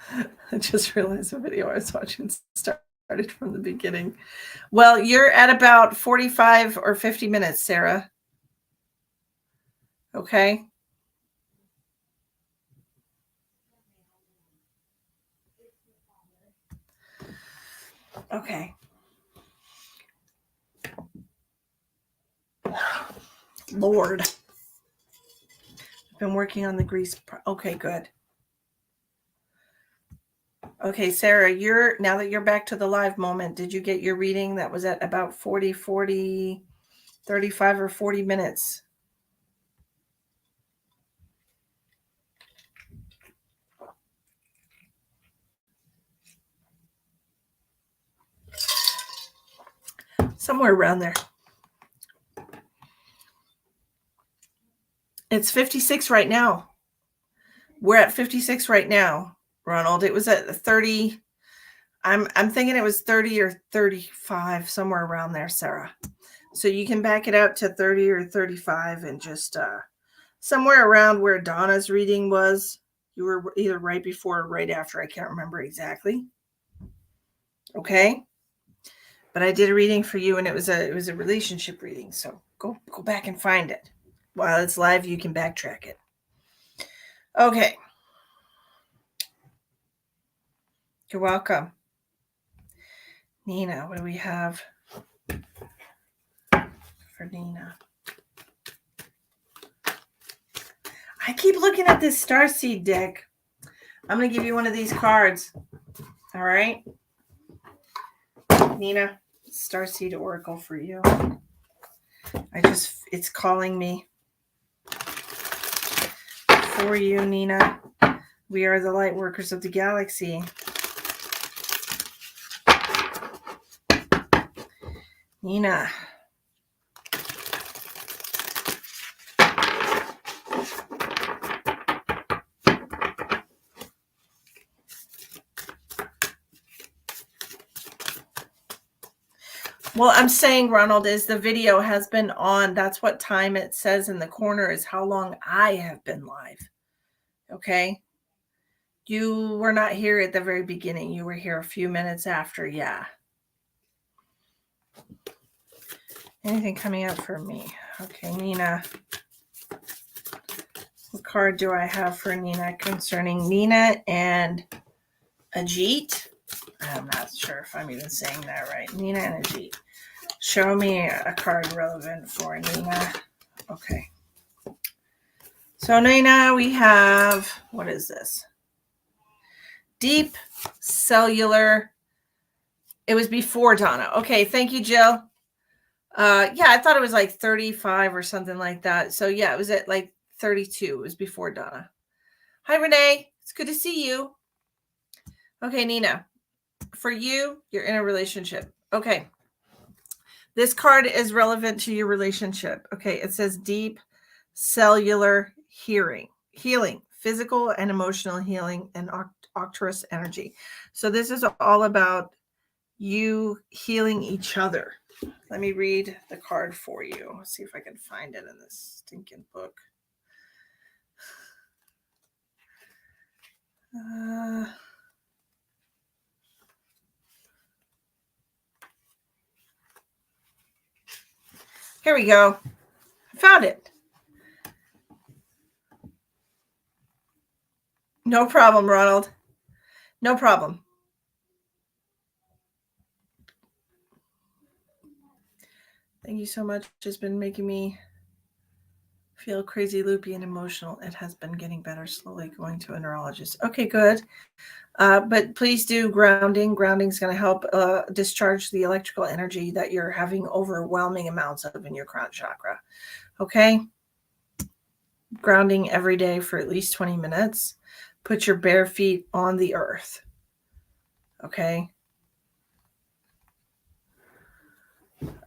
I just realized the video I was watching started from the beginning. Well, you're at about 45 or 50 minutes, Sarah. Okay. Okay. Lord. I've been working on the grease. Okay, good. Okay, Sarah, now that you're back to the live moment, did you get your reading? That was at about 40, 35 or 40 minutes. Somewhere around there. It's 56 right now. We're at 56 right now, Ronald. It was at 30. I'm thinking it was 30 or 35, somewhere around there, Sarah. So you can back it up to 30 or 35 and just somewhere around where Donna's reading was. You were either right before or right after. I can't remember exactly. Okay. But I did a reading for you, and it was a relationship reading. So go back and find it. While it's live, you can backtrack it. Okay. You're welcome. Nina, what do we have for Nina? I keep looking at this starseed deck. I'm going to give you one of these cards. All right. Nina, starseed oracle for you. It's calling me. For you, Nina. We are the light workers of the galaxy. Nina. Well, I'm saying, Ronald, is the video has been on. That's what time it says in the corner is how long I have been live. Okay. You were not here at the very beginning. You were here a few minutes after. Yeah. Anything coming up for me? Okay, Nina. What card do I have for Nina concerning Nina and Ajit? I'm not sure if I'm even saying that right. Nina and Ajit. Show me a card relevant for Nina. Okay. So Nina, we have, what is this? Deep cellular. It was before Donna. Okay, thank you, Jill. Yeah, I thought it was like 35 or something like that. So yeah, it was at like 32. It was before Donna. Hi, Renee. It's good to see you. Okay, Nina. For you, you're in a relationship. Okay. This card is relevant to your relationship. Okay, it says deep cellular healing, physical and emotional healing, and Arcturus energy. So this is all about you healing each other. Let me read the card for you. Let's see if I can find it in this stinking book. Here we go. I found it. No problem, Ronald. No problem. Thank you so much. It's been making me feel crazy, loopy, and emotional. It has been getting better slowly, going to a neurologist. Okay, good. But please do grounding. Grounding is going to help discharge the electrical energy that you're having overwhelming amounts of in your crown chakra. Okay? Grounding every day for at least 20 minutes. Put your bare feet on the earth. Okay?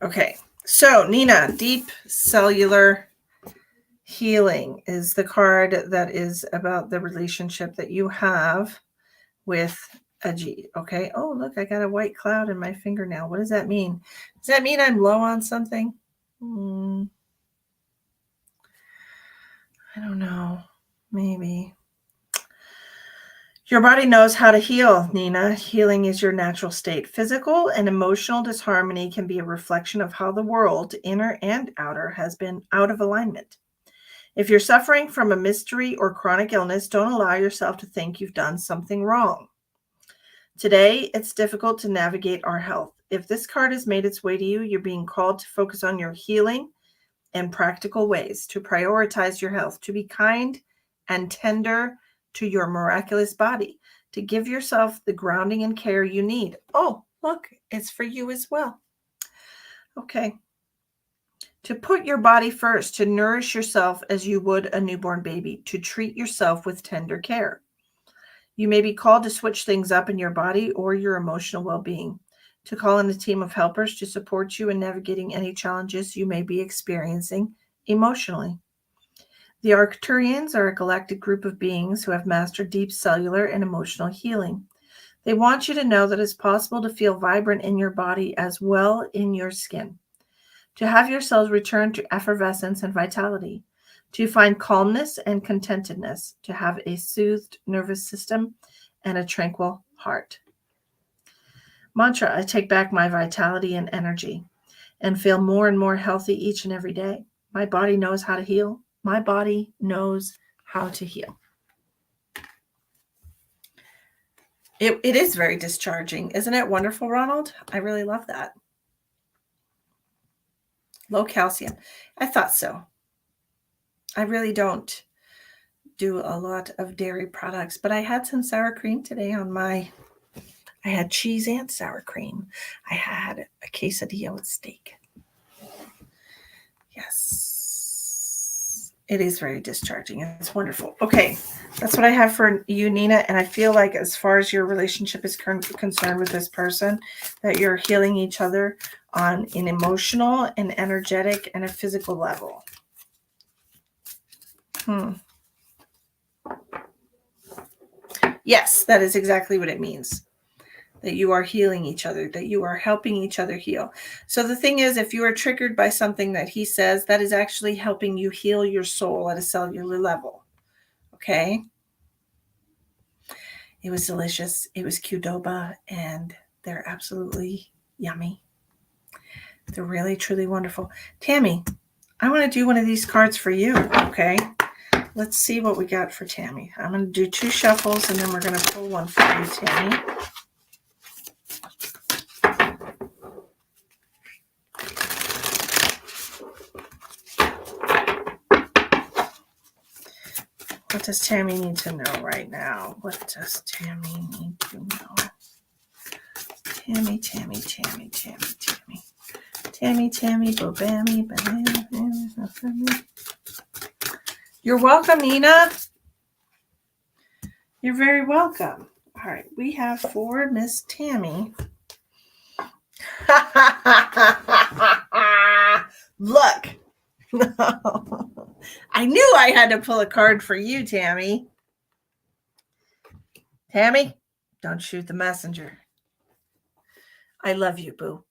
Okay. So, Nina, deep cellular Healing is the card that is about the relationship that you have with a G. Okay. Oh, look, I got a white cloud in my fingernail. What does that mean? Does that mean I'm low on something? I don't know. Maybe. Your body knows how to heal, Nina. Healing is your natural state. Physical and emotional disharmony can be a reflection of how the world, inner and outer, has been out of alignment. If you're suffering from a mystery or chronic illness, don't allow yourself to think you've done something wrong. Today, it's difficult to navigate our health. If this card has made its way to you, you're being called to focus on your healing and practical ways to prioritize your health, to be kind and tender to your miraculous body, to give yourself the grounding and care you need. Oh, look, it's for you as well. Okay. To put your body first, to nourish yourself as you would a newborn baby, to treat yourself with tender care. You may be called to switch things up in your body or your emotional well-being, to call in a team of helpers to support you in navigating any challenges you may be experiencing emotionally. The Arcturians are a galactic group of beings who have mastered deep cellular and emotional healing. They want you to know that it's possible to feel vibrant in your body as well in your skin, to have your cells return to effervescence and vitality, to find calmness and contentedness, to have a soothed nervous system and a tranquil heart. Mantra: I take back my vitality and energy and feel more and more healthy each and every day. My body knows how to heal. My body knows how to heal. It is very discharging. Isn't it wonderful, Ronald? I really love that. Low calcium. I thought so. I really don't do a lot of dairy products, but I had some sour cream today on my, I had cheese and sour cream. I had a quesadilla with steak. Yes, it is very discharging. It's wonderful. Okay, that's what I have for you, Nina. And I feel like as far as your relationship is concerned with this person, that you're healing each other on an emotional and energetic and a physical level. Yes, that is exactly what it means. That you are healing each other, that you are helping each other heal. So the thing is, if you are triggered by something that he says, that is actually helping you heal your soul at a cellular level. Okay? It was delicious. It was Qdoba, and they're absolutely yummy. They're really, truly wonderful. Tammy, I want to do one of these cards for you, okay? Let's see what we got for Tammy. I'm going to do 2 shuffles, and then we're going to pull one for you, Tammy. What does Tammy need to know right now? What does Tammy need to know? Tammy, Tammy, Tammy, Tammy, Tammy. Tammy, Tammy, Bobammy, Banana. You're welcome, Nina. You're very welcome. All right, we have for Miss Tammy. Look. I knew I had to pull a card for you, Tammy. Tammy, don't shoot the messenger. I love you, boo.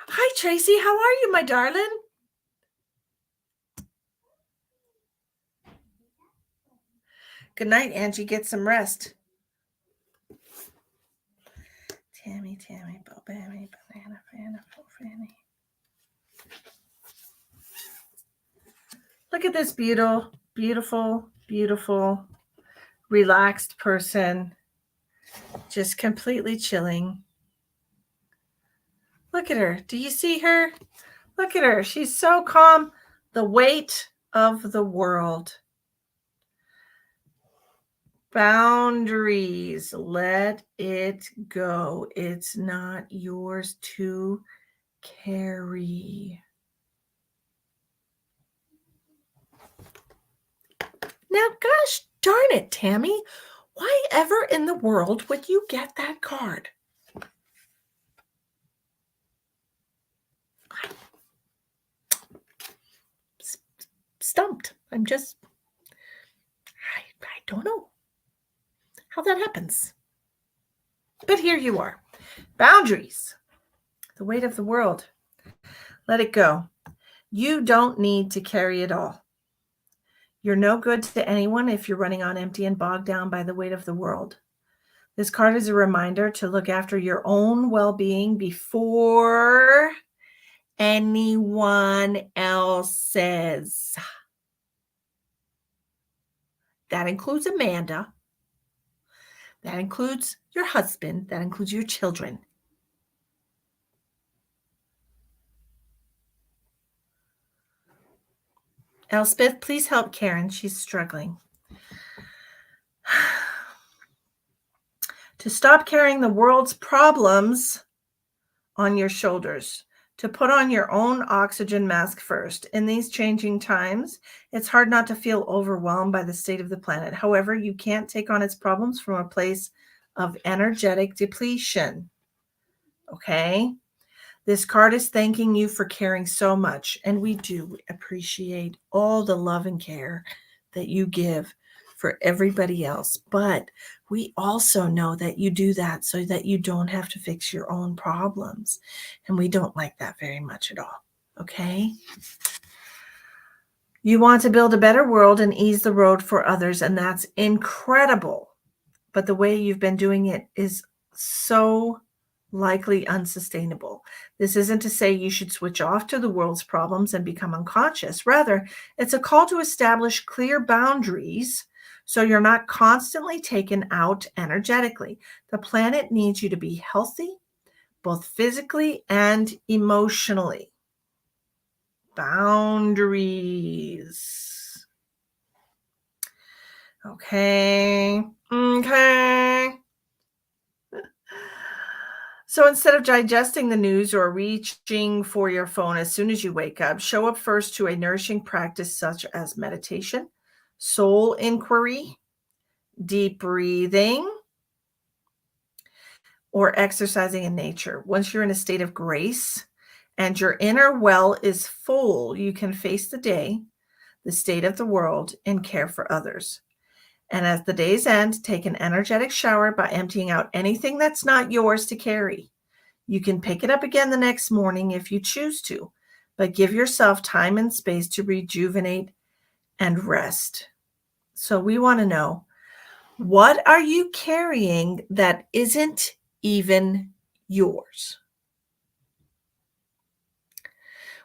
Hi, Tracy. How are you, my darling? Good night, Angie. Get some rest. Tammy, Tammy, Bobammy, Banana, Fanny. Look at this beautiful, relaxed person. Just completely chilling. Look at her. Do you see her? Look at her. She's so calm. The weight of the world. Boundaries. Let it go. It's not yours to carry. Now, gosh darn it, Tammy. Why ever in the world would you get that card? stumped. I don't know how that happens. But here you are. Boundaries. The weight of the world. Let it go. You don't need to carry it all. You're no good to anyone if you're running on empty and bogged down by the weight of the world. This card is a reminder to look after your own well-being before anyone else's. That includes Amanda. That includes your husband. That includes your children. Elspeth, please help Karen. She's struggling. To stop carrying the world's problems on your shoulders. To put on your own oxygen mask first. In these changing times, it's hard not to feel overwhelmed by the state of the planet. However, you can't take on its problems from a place of energetic depletion. Okay? This card is thanking you for caring so much, and we do appreciate all the love and care that you give for everybody else. But we also know that you do that so that you don't have to fix your own problems. And we don't like that very much at all. Okay? You want to build a better world and ease the road for others, and that's incredible. But the way you've been doing it is so likely unsustainable. This isn't to say you should switch off to the world's problems and become unconscious. Rather, it's a call to establish clear boundaries so you're not constantly taken out energetically. The planet needs you to be healthy, both physically and emotionally. Boundaries. Okay. So instead of digesting the news or reaching for your phone as soon as you wake up, show up first to a nourishing practice such as meditation, soul inquiry, deep breathing, or exercising in nature. Once you're in a state of grace and your inner well is full, you can face the day, the state of the world, and care for others. And at the day's end, take an energetic shower by emptying out anything that's not yours to carry. You can pick it up again the next morning if you choose to, but give yourself time and space to rejuvenate and rest. So we want to know, what are you carrying that isn't even yours?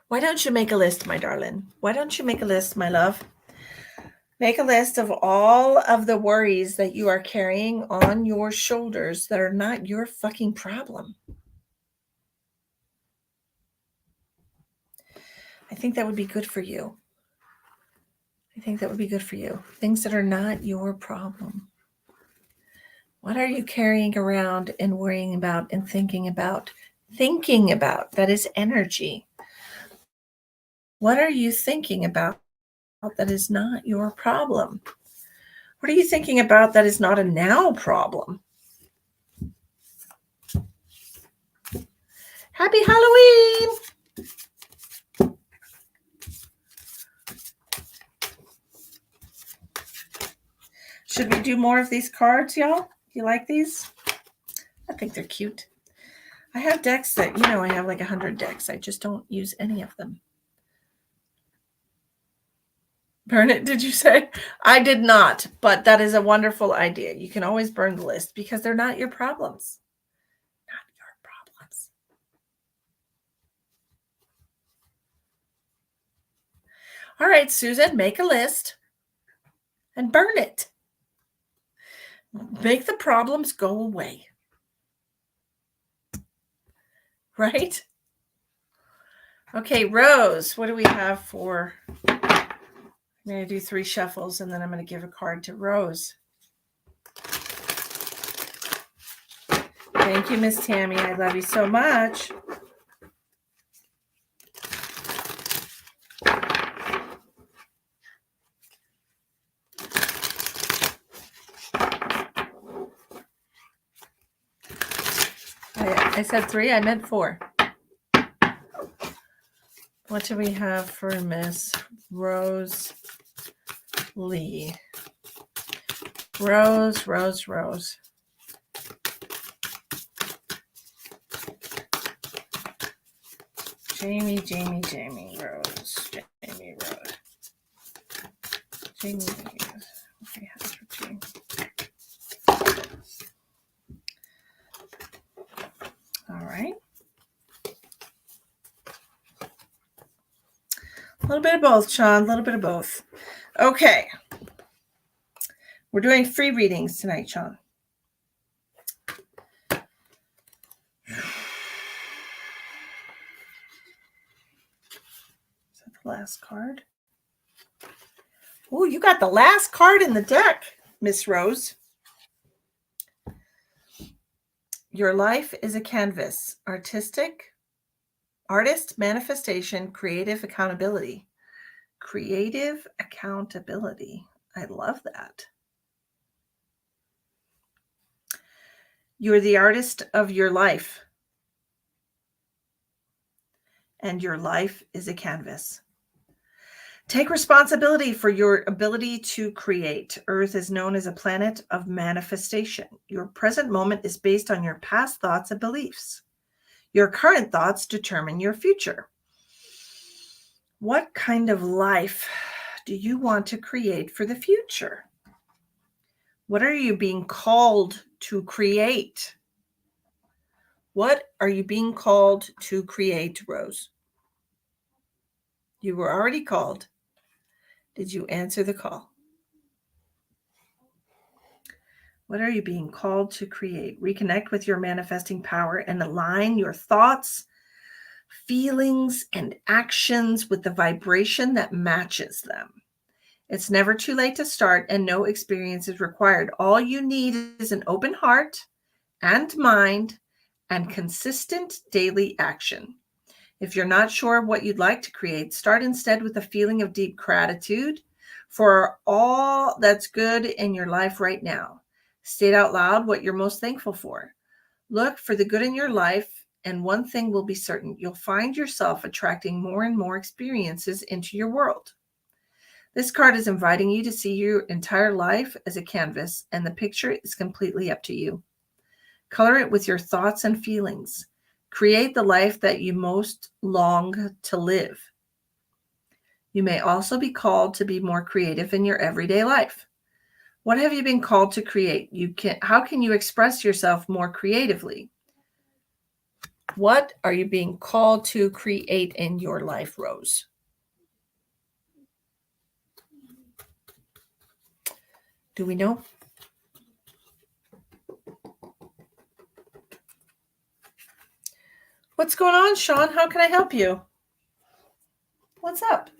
Why don't you make a list, my darling? Why don't you make a list, my love? Make a list of all of the worries that you are carrying on your shoulders that are not your fucking problem. I think that would be good for you. Things that are not your problem. What are you carrying around and worrying about and thinking about? Thinking about, that is energy. What are you thinking about that is not your problem? What are you thinking about that is not a now problem? Happy Halloween! Should we do more of these cards, y'all? You like these? I think they're cute. I have decks that, I have like 100 decks. I just don't use any of them. Burn it, did you say? I did not, but that is a wonderful idea. You can always burn the list because they're not your problems. Not your problems. All right, Susan, make a list and burn it. Make the problems go away. Right? Okay, Rose, what do we have for... I'm going to do 3 shuffles, and then I'm going to give a card to Rose. Thank you, Miss Tammy. I love you so much. I said 3. I meant 4. What do we have for Miss Rose Lee? Rose. Jamie, Rose. Jamie, Rose. Jamie, Rose. What do we have for Jamie? All right. A little bit of both, Sean. A little bit of both. Okay. We're doing free readings tonight, Sean. Is that the last card? Oh, you got the last card in the deck, Miss Rose. Your life is a canvas. Artist, manifestation, creative accountability. Creative accountability. I love that. You're the artist of your life. And your life is a canvas. Take responsibility for your ability to create. Earth is known as a planet of manifestation. Your present moment is based on your past thoughts and beliefs. Your current thoughts determine your future. What kind of life do you want to create for the future? What are you being called to create? What are you being called to create, Rose? You were already called. Did you answer the call? What are you being called to create? Reconnect with your manifesting power and align your thoughts, feelings, and actions with the vibration that matches them. It's never too late to start, and no experience is required. All you need is an open heart and mind and consistent daily action. If you're not sure what you'd like to create, start instead with a feeling of deep gratitude for all that's good in your life right now. State out loud what you're most thankful for. Look for the good in your life, and one thing will be certain: you'll find yourself attracting more and more experiences into your world. This card is inviting you to see your entire life as a canvas, and the picture is completely up to you. Color it with your thoughts and feelings. Create the life that you most long to live. You may also be called to be more creative in your everyday life. What have you been called to create? How can you express yourself more creatively? What are you being called to create in your life, Rose? Do we know? What's going on, Sean? How can I help you? What's up?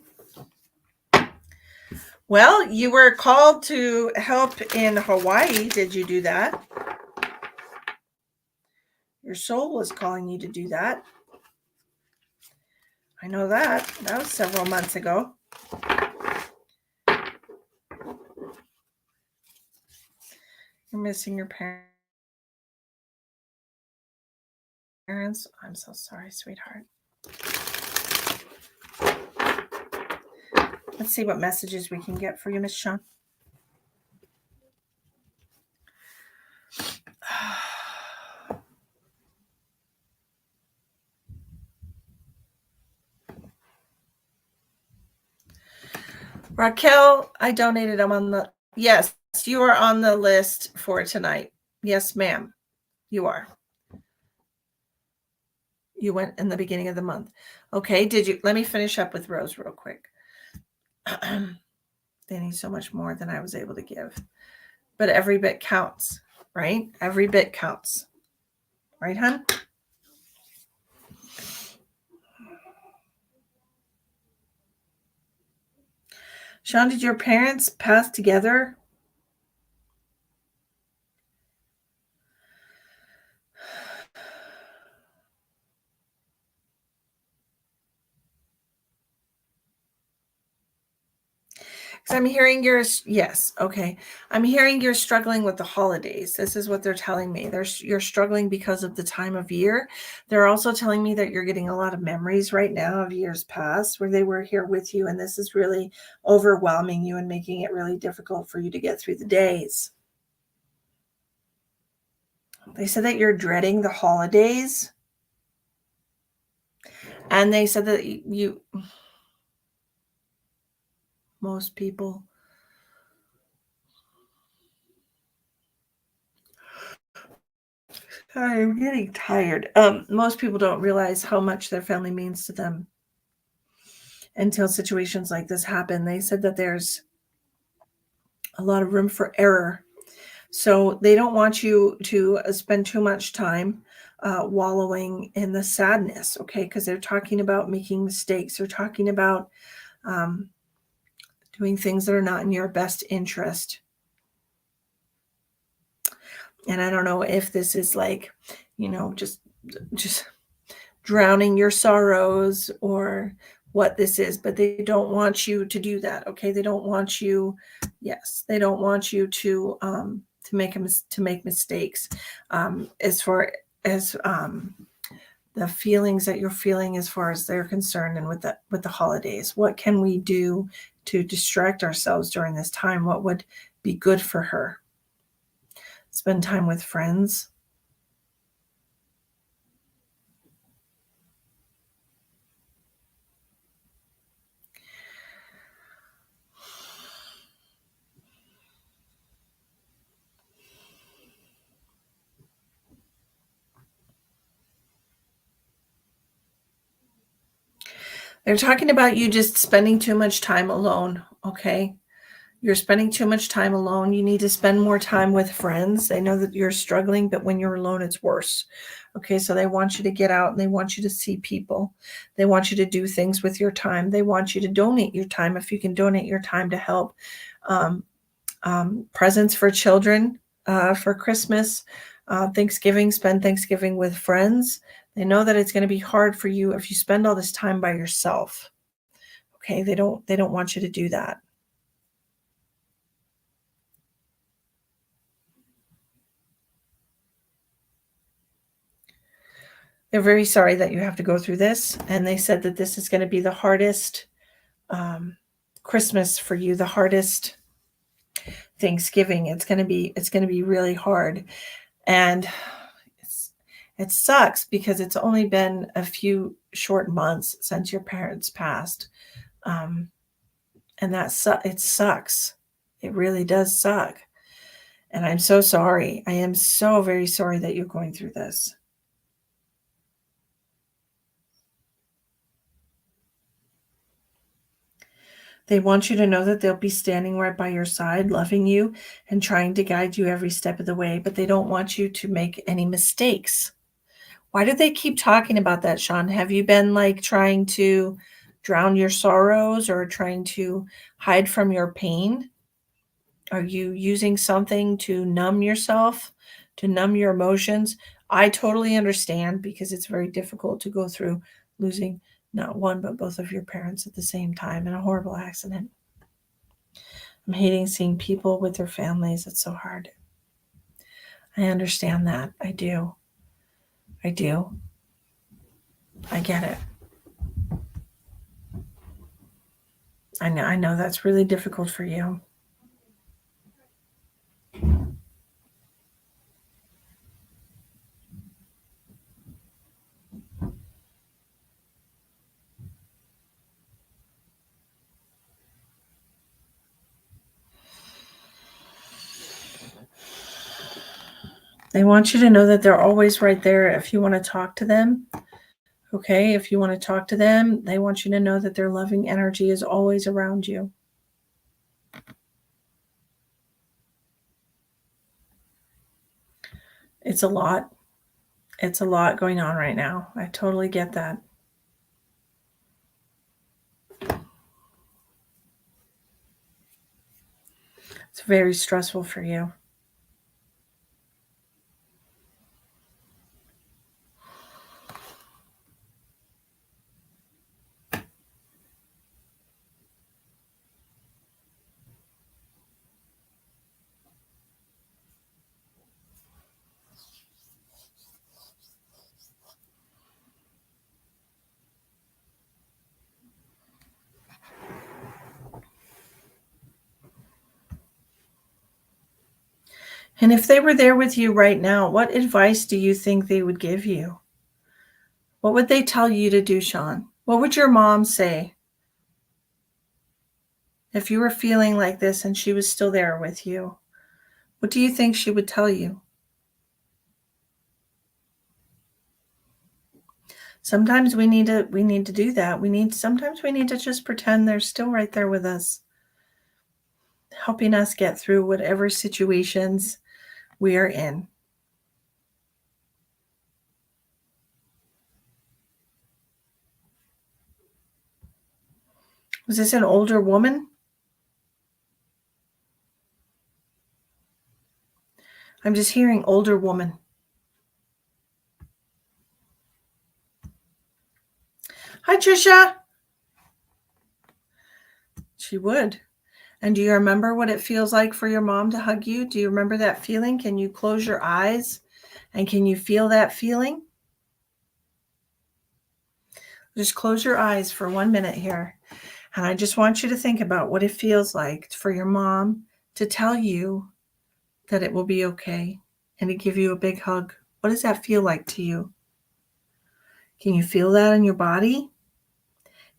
Well, you were called to help in Hawaii. Did you do that? Your soul was calling you to do that. I know that. That was several months ago. You're missing your parents. I'm so sorry, sweetheart. Let's see what messages we can get for you, Miss Sean. Raquel, I donated. I'm on the, yes, you are on the list for tonight. Yes, ma'am, you are. You went in the beginning of the month. Okay, let me finish up with Rose real quick. They need so much more than I was able to give. But every bit counts, right? Every bit counts. Right, hon? Sean, did your parents pass together? Because I'm hearing yes, okay. I'm hearing you're struggling with the holidays. This is what they're telling me. You're struggling because of the time of year. They're also telling me that you're getting a lot of memories right now of years past where they were here with you, and this is really overwhelming you and making it really difficult for you to get through the days. They said that you're dreading the holidays, and they said that most people, sorry, I'm getting tired. Most people don't realize how much their family means to them until situations like this happen. They said that there's a lot of room for error. So they don't want you to spend too much time wallowing in the sadness, okay? Because they're talking about making mistakes. They're talking about um, doing things that are not in your best interest. And I don't know if this is like, just drowning your sorrows or what this is, but they don't want you to do that. Okay. They don't want you. Yes. They don't want you to make mistakes. As far as, the feelings that you're feeling as far as they're concerned and with the holidays, what can we do to distract ourselves during this time? What would be good for her? Spend time with friends. They're talking about you just spending too much time alone, okay? You're spending too much time alone. You need to spend more time with friends. They know that you're struggling, but when you're alone, it's worse. Okay, so they want you to get out and they want you to see people. They want you to do things with your time. They want you to donate your time if you can donate your time to help. Um, Presents for children for Christmas, Thanksgiving, spend Thanksgiving with friends. They know that it's going to be hard for you if you spend all this time by yourself. Okay, they don't want you to do that. They're very sorry that you have to go through this, and they said that this is going to be the hardest Christmas for you, the hardest Thanksgiving. It's going to be really hard, and it sucks because it's only been a few short months since your parents passed, um, and it sucks. It really does suck, and I'm so sorry. I am so very sorry that you're going through this. They want you to know that they'll be standing right by your side, loving you and trying to guide you every step of the way, but they don't want you to make any mistakes. Why do they keep talking about that, Sean? Have you been like trying to drown your sorrows or trying to hide from your pain? Are you using something to numb yourself, to numb your emotions? I totally understand because it's very difficult to go through losing not one, but both of your parents at the same time in a horrible accident. I'm hating seeing people with their families. It's so hard. I understand that. I do. I do. I get it. I know that's really difficult for you. They want you to know that they're always right there if you want to talk to them. Okay, if you want to talk to them, they want you to know that their loving energy is always around you. It's a lot. It's a lot going on right now. I totally get that. It's very stressful for you. And if they were there with you right now, what advice do you think they would give you? What would they tell you to do, Sean? What would your mom say if you were feeling like this and she was still there with you? What do you think she would tell you? Sometimes we need to do that. Sometimes we need to just pretend they're still right there with us, helping us get through whatever situations we are in. Was this an older woman? I'm just hearing older woman. Hi, Trisha. She would. And do you remember what it feels like for your mom to hug you? Do you remember that feeling? Can you close your eyes and can you feel that feeling? Just close your eyes for 1 minute here. And I just want you to think about what it feels like for your mom to tell you that it will be okay and to give you a big hug. What does that feel like to you? Can you feel that in your body?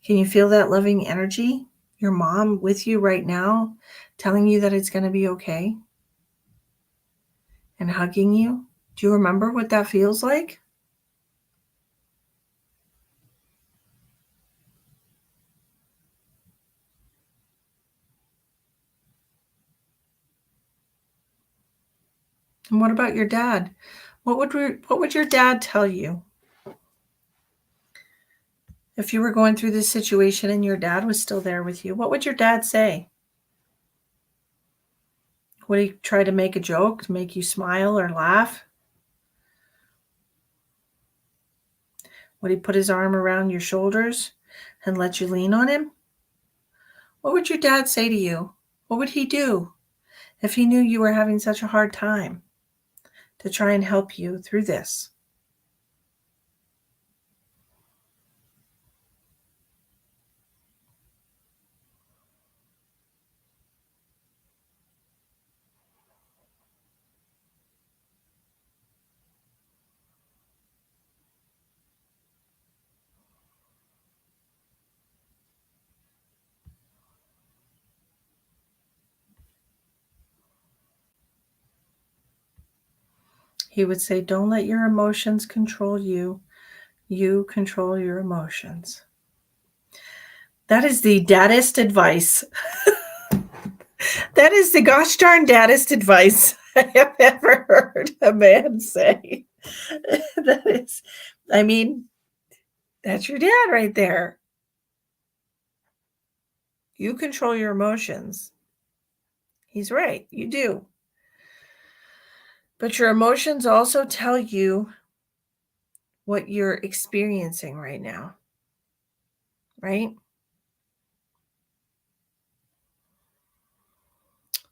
Can you feel that loving energy? Your mom with you right now, telling you that it's going to be okay and hugging you. Do you remember what that feels like? And what about your dad? What would your dad tell you? If you were going through this situation and your dad was still there with you, what would your dad say? Would he try to make a joke to make you smile or laugh? Would he put his arm around your shoulders and let you lean on him? What would your dad say to you? What would he do if he knew you were having such a hard time to try and help you through this? He would say, don't let your emotions control you. You control your emotions. That is the daddest advice. That is the gosh darn daddest advice I have ever heard a man say. That is, I mean, that's your dad right there. You control your emotions. He's right. You do. But your emotions also tell you what you're experiencing right now, right?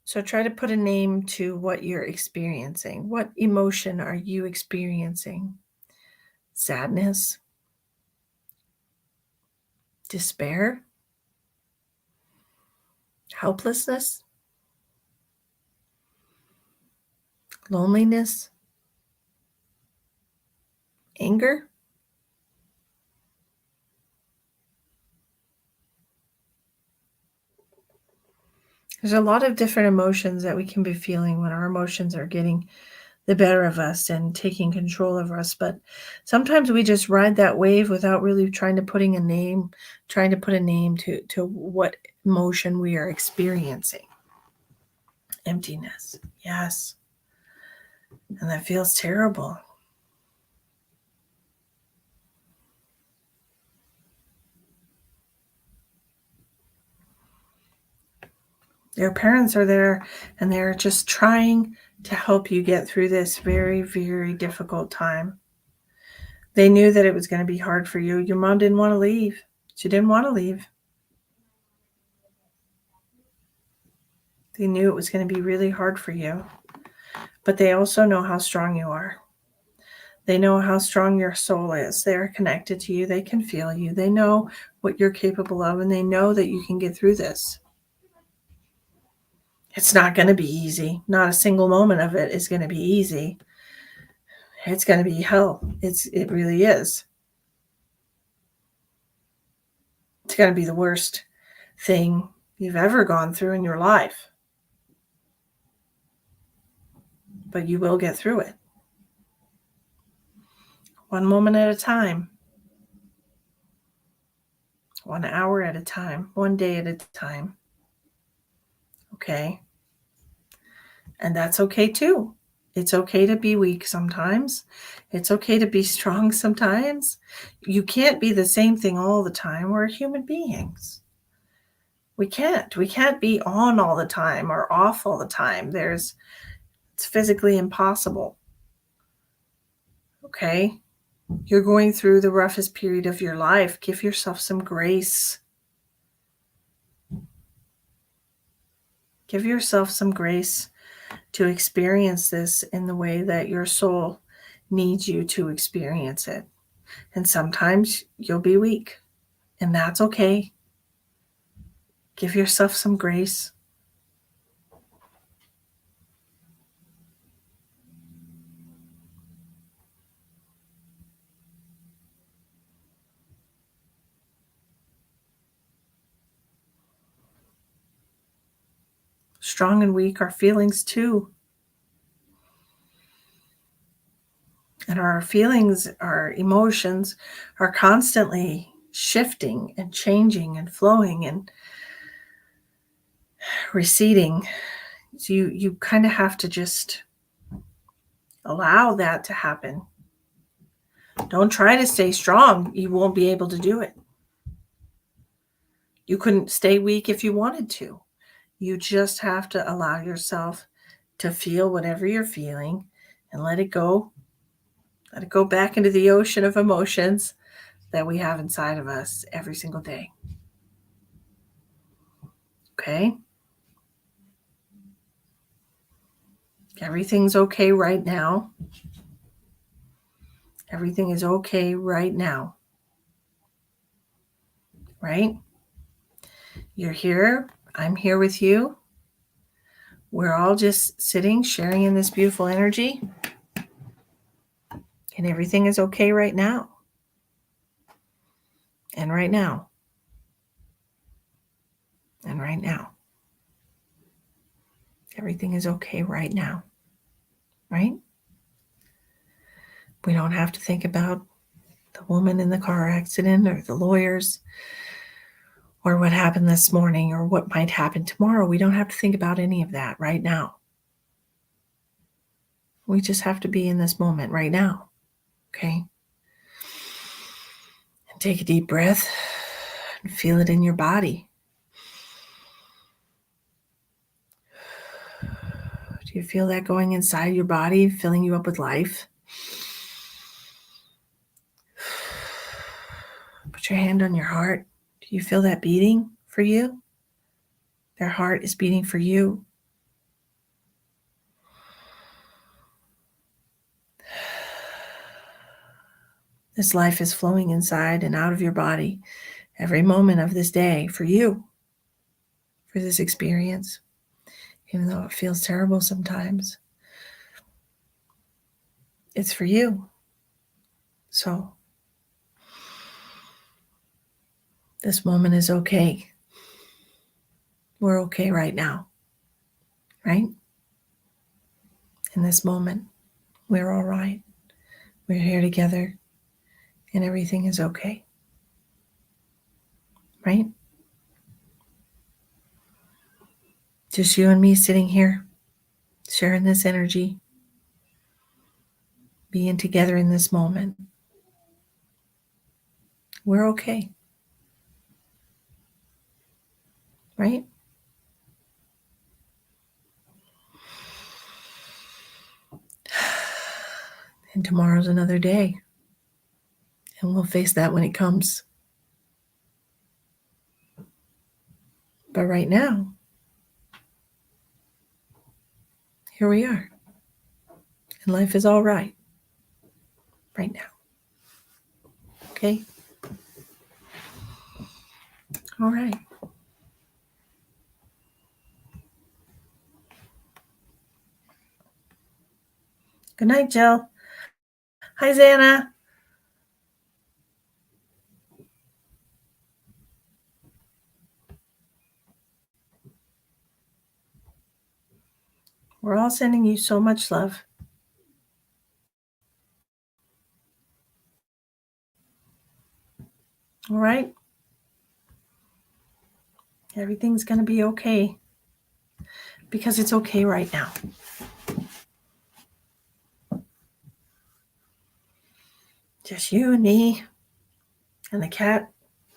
So try to put a name to what you're experiencing. What emotion are you experiencing? Sadness? Despair? Helplessness? Loneliness? Anger? There's a lot of different emotions that we can be feeling when our emotions are getting the better of us and taking control of us. But sometimes we just ride that wave without really trying to put a name to what emotion we are experiencing. Emptiness. Yes. And that feels terrible. Your parents are there and they're just trying to help you get through this very, very difficult time. They knew that it was going to be hard for you. Your mom didn't want to leave. She didn't want to leave. They knew it was going to be really hard for you. But they also know how strong you are. They know how strong your soul is. They are connected to you. They can feel you. They know what you're capable of, and they know that you can get through this. It's not going to be easy. Not a single moment of it is going to be easy. It's going to be hell. It really is. It's going to be the worst thing you've ever gone through in your life. But you will get through it. One moment at a time. 1 hour at a time. 1 day at a time. Okay? And that's okay too. It's okay to be weak sometimes. It's okay to be strong sometimes. You can't be the same thing all the time. We're human beings. We can't. We can't be on all the time or off all the time. It's physically impossible. Okay? You're going through the roughest period of your life. Give yourself some grace. Give yourself some grace to experience this in the way that your soul needs you to experience it. And sometimes you'll be weak, and that's okay. Give yourself some grace. Strong and weak are feelings too. And our feelings, our emotions are constantly shifting and changing and flowing and receding. So you kind of have to just allow that to happen. Don't try to stay strong. You won't be able to do it. You couldn't stay weak if you wanted to. You just have to allow yourself to feel whatever you're feeling and let it go. Let it go back into the ocean of emotions that we have inside of us every single day. Okay? Everything's okay right now. Everything is okay right now. Right? You're here. I'm here with you. We're all just sitting, sharing in this beautiful energy. And everything is okay right now. And right now. And right now. Everything is okay right now. Right? We don't have to think about the woman in the car accident or the lawyers or what happened this morning or what might happen tomorrow. We don't have to think about any of that right now. We just have to be in this moment right now. Okay? And take a deep breath and feel it in your body. Do you feel that going inside your body, filling you up with life? Put your hand on your heart. Do you feel that beating for you? Their heart is beating for you. This life is flowing inside and out of your body every moment of this day for you, for this experience, even though it feels terrible sometimes. It's for you. So this moment is okay. We're okay right now, right? In this moment, we're all right. We're here together and everything is okay, right? Just you and me sitting here, sharing this energy, being together in this moment. We're okay, right? And tomorrow's another day. And we'll face that when it comes. But right now, here we are. And life is all right now. Okay? All right. Good night, Jill. Hi, Xana. We're all sending you so much love. All right. Everything's going to be okay because it's okay right now. Just you and me and the cat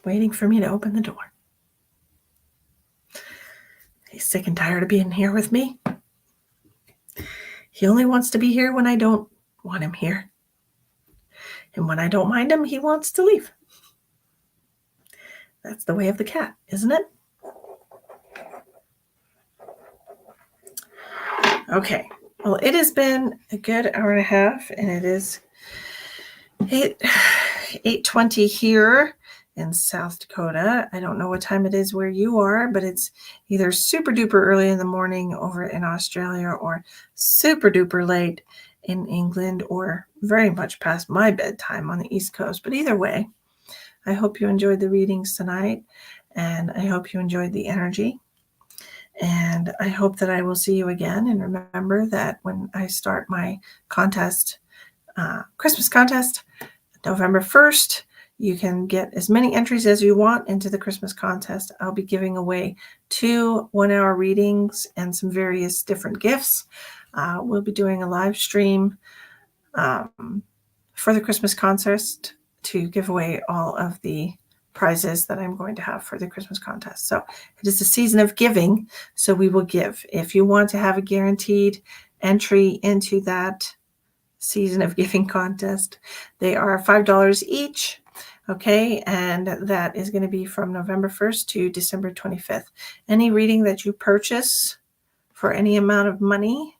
waiting for me to open the door. He's sick and tired of being here with me. He only wants to be here when I don't want him here. And when I don't mind him, he wants to leave. That's the way of the cat, isn't it? Okay. Well, it has been a good hour and a half, and it is 8:20 here in South Dakota. I don't know what time it is where you are, but it's either super duper early in the morning over in Australia or super duper late in England or very much past my bedtime on the East Coast. But either way, I hope you enjoyed the readings tonight, and I hope you enjoyed the energy. And I hope that I will see you again. And remember that when I start my contest, Christmas contest, November 1st, you can get as many entries as you want into the Christmas contest. I'll be giving away 2 one-hour readings and some various different gifts. We'll be doing a live stream for the Christmas contest to give away all of the prizes that I'm going to have for the Christmas contest. So it is a season of giving, so we will give. If you want to have a guaranteed entry into that season of giving contest, they are $5 each. Okay, and that is going to be from November 1st to December 25th. Any reading that you purchase for any amount of money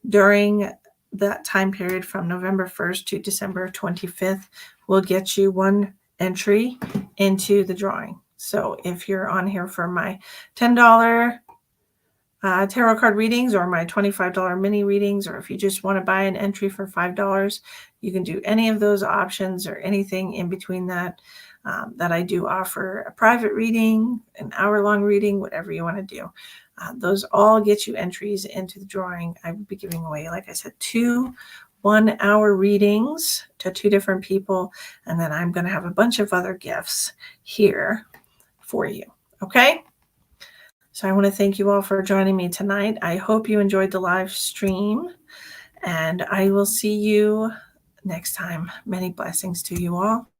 during that time period from November 1st to December 25th will get you 1 entry into the drawing. So if you're on here for my $10 tarot card readings or my $25 mini readings, or if you just want to buy an entry for $5, you can do any of those options or anything in between that. That I do offer a private reading, an hour-long reading, whatever you want to do. Those all get you entries into the drawing. I will be giving away, like I said, 2 one-hour readings to 2 different people, and then I'm going to have a bunch of other gifts here for you. Okay? So I want to thank you all for joining me tonight. I hope you enjoyed the live stream, and I will see you next time. Many blessings to you all.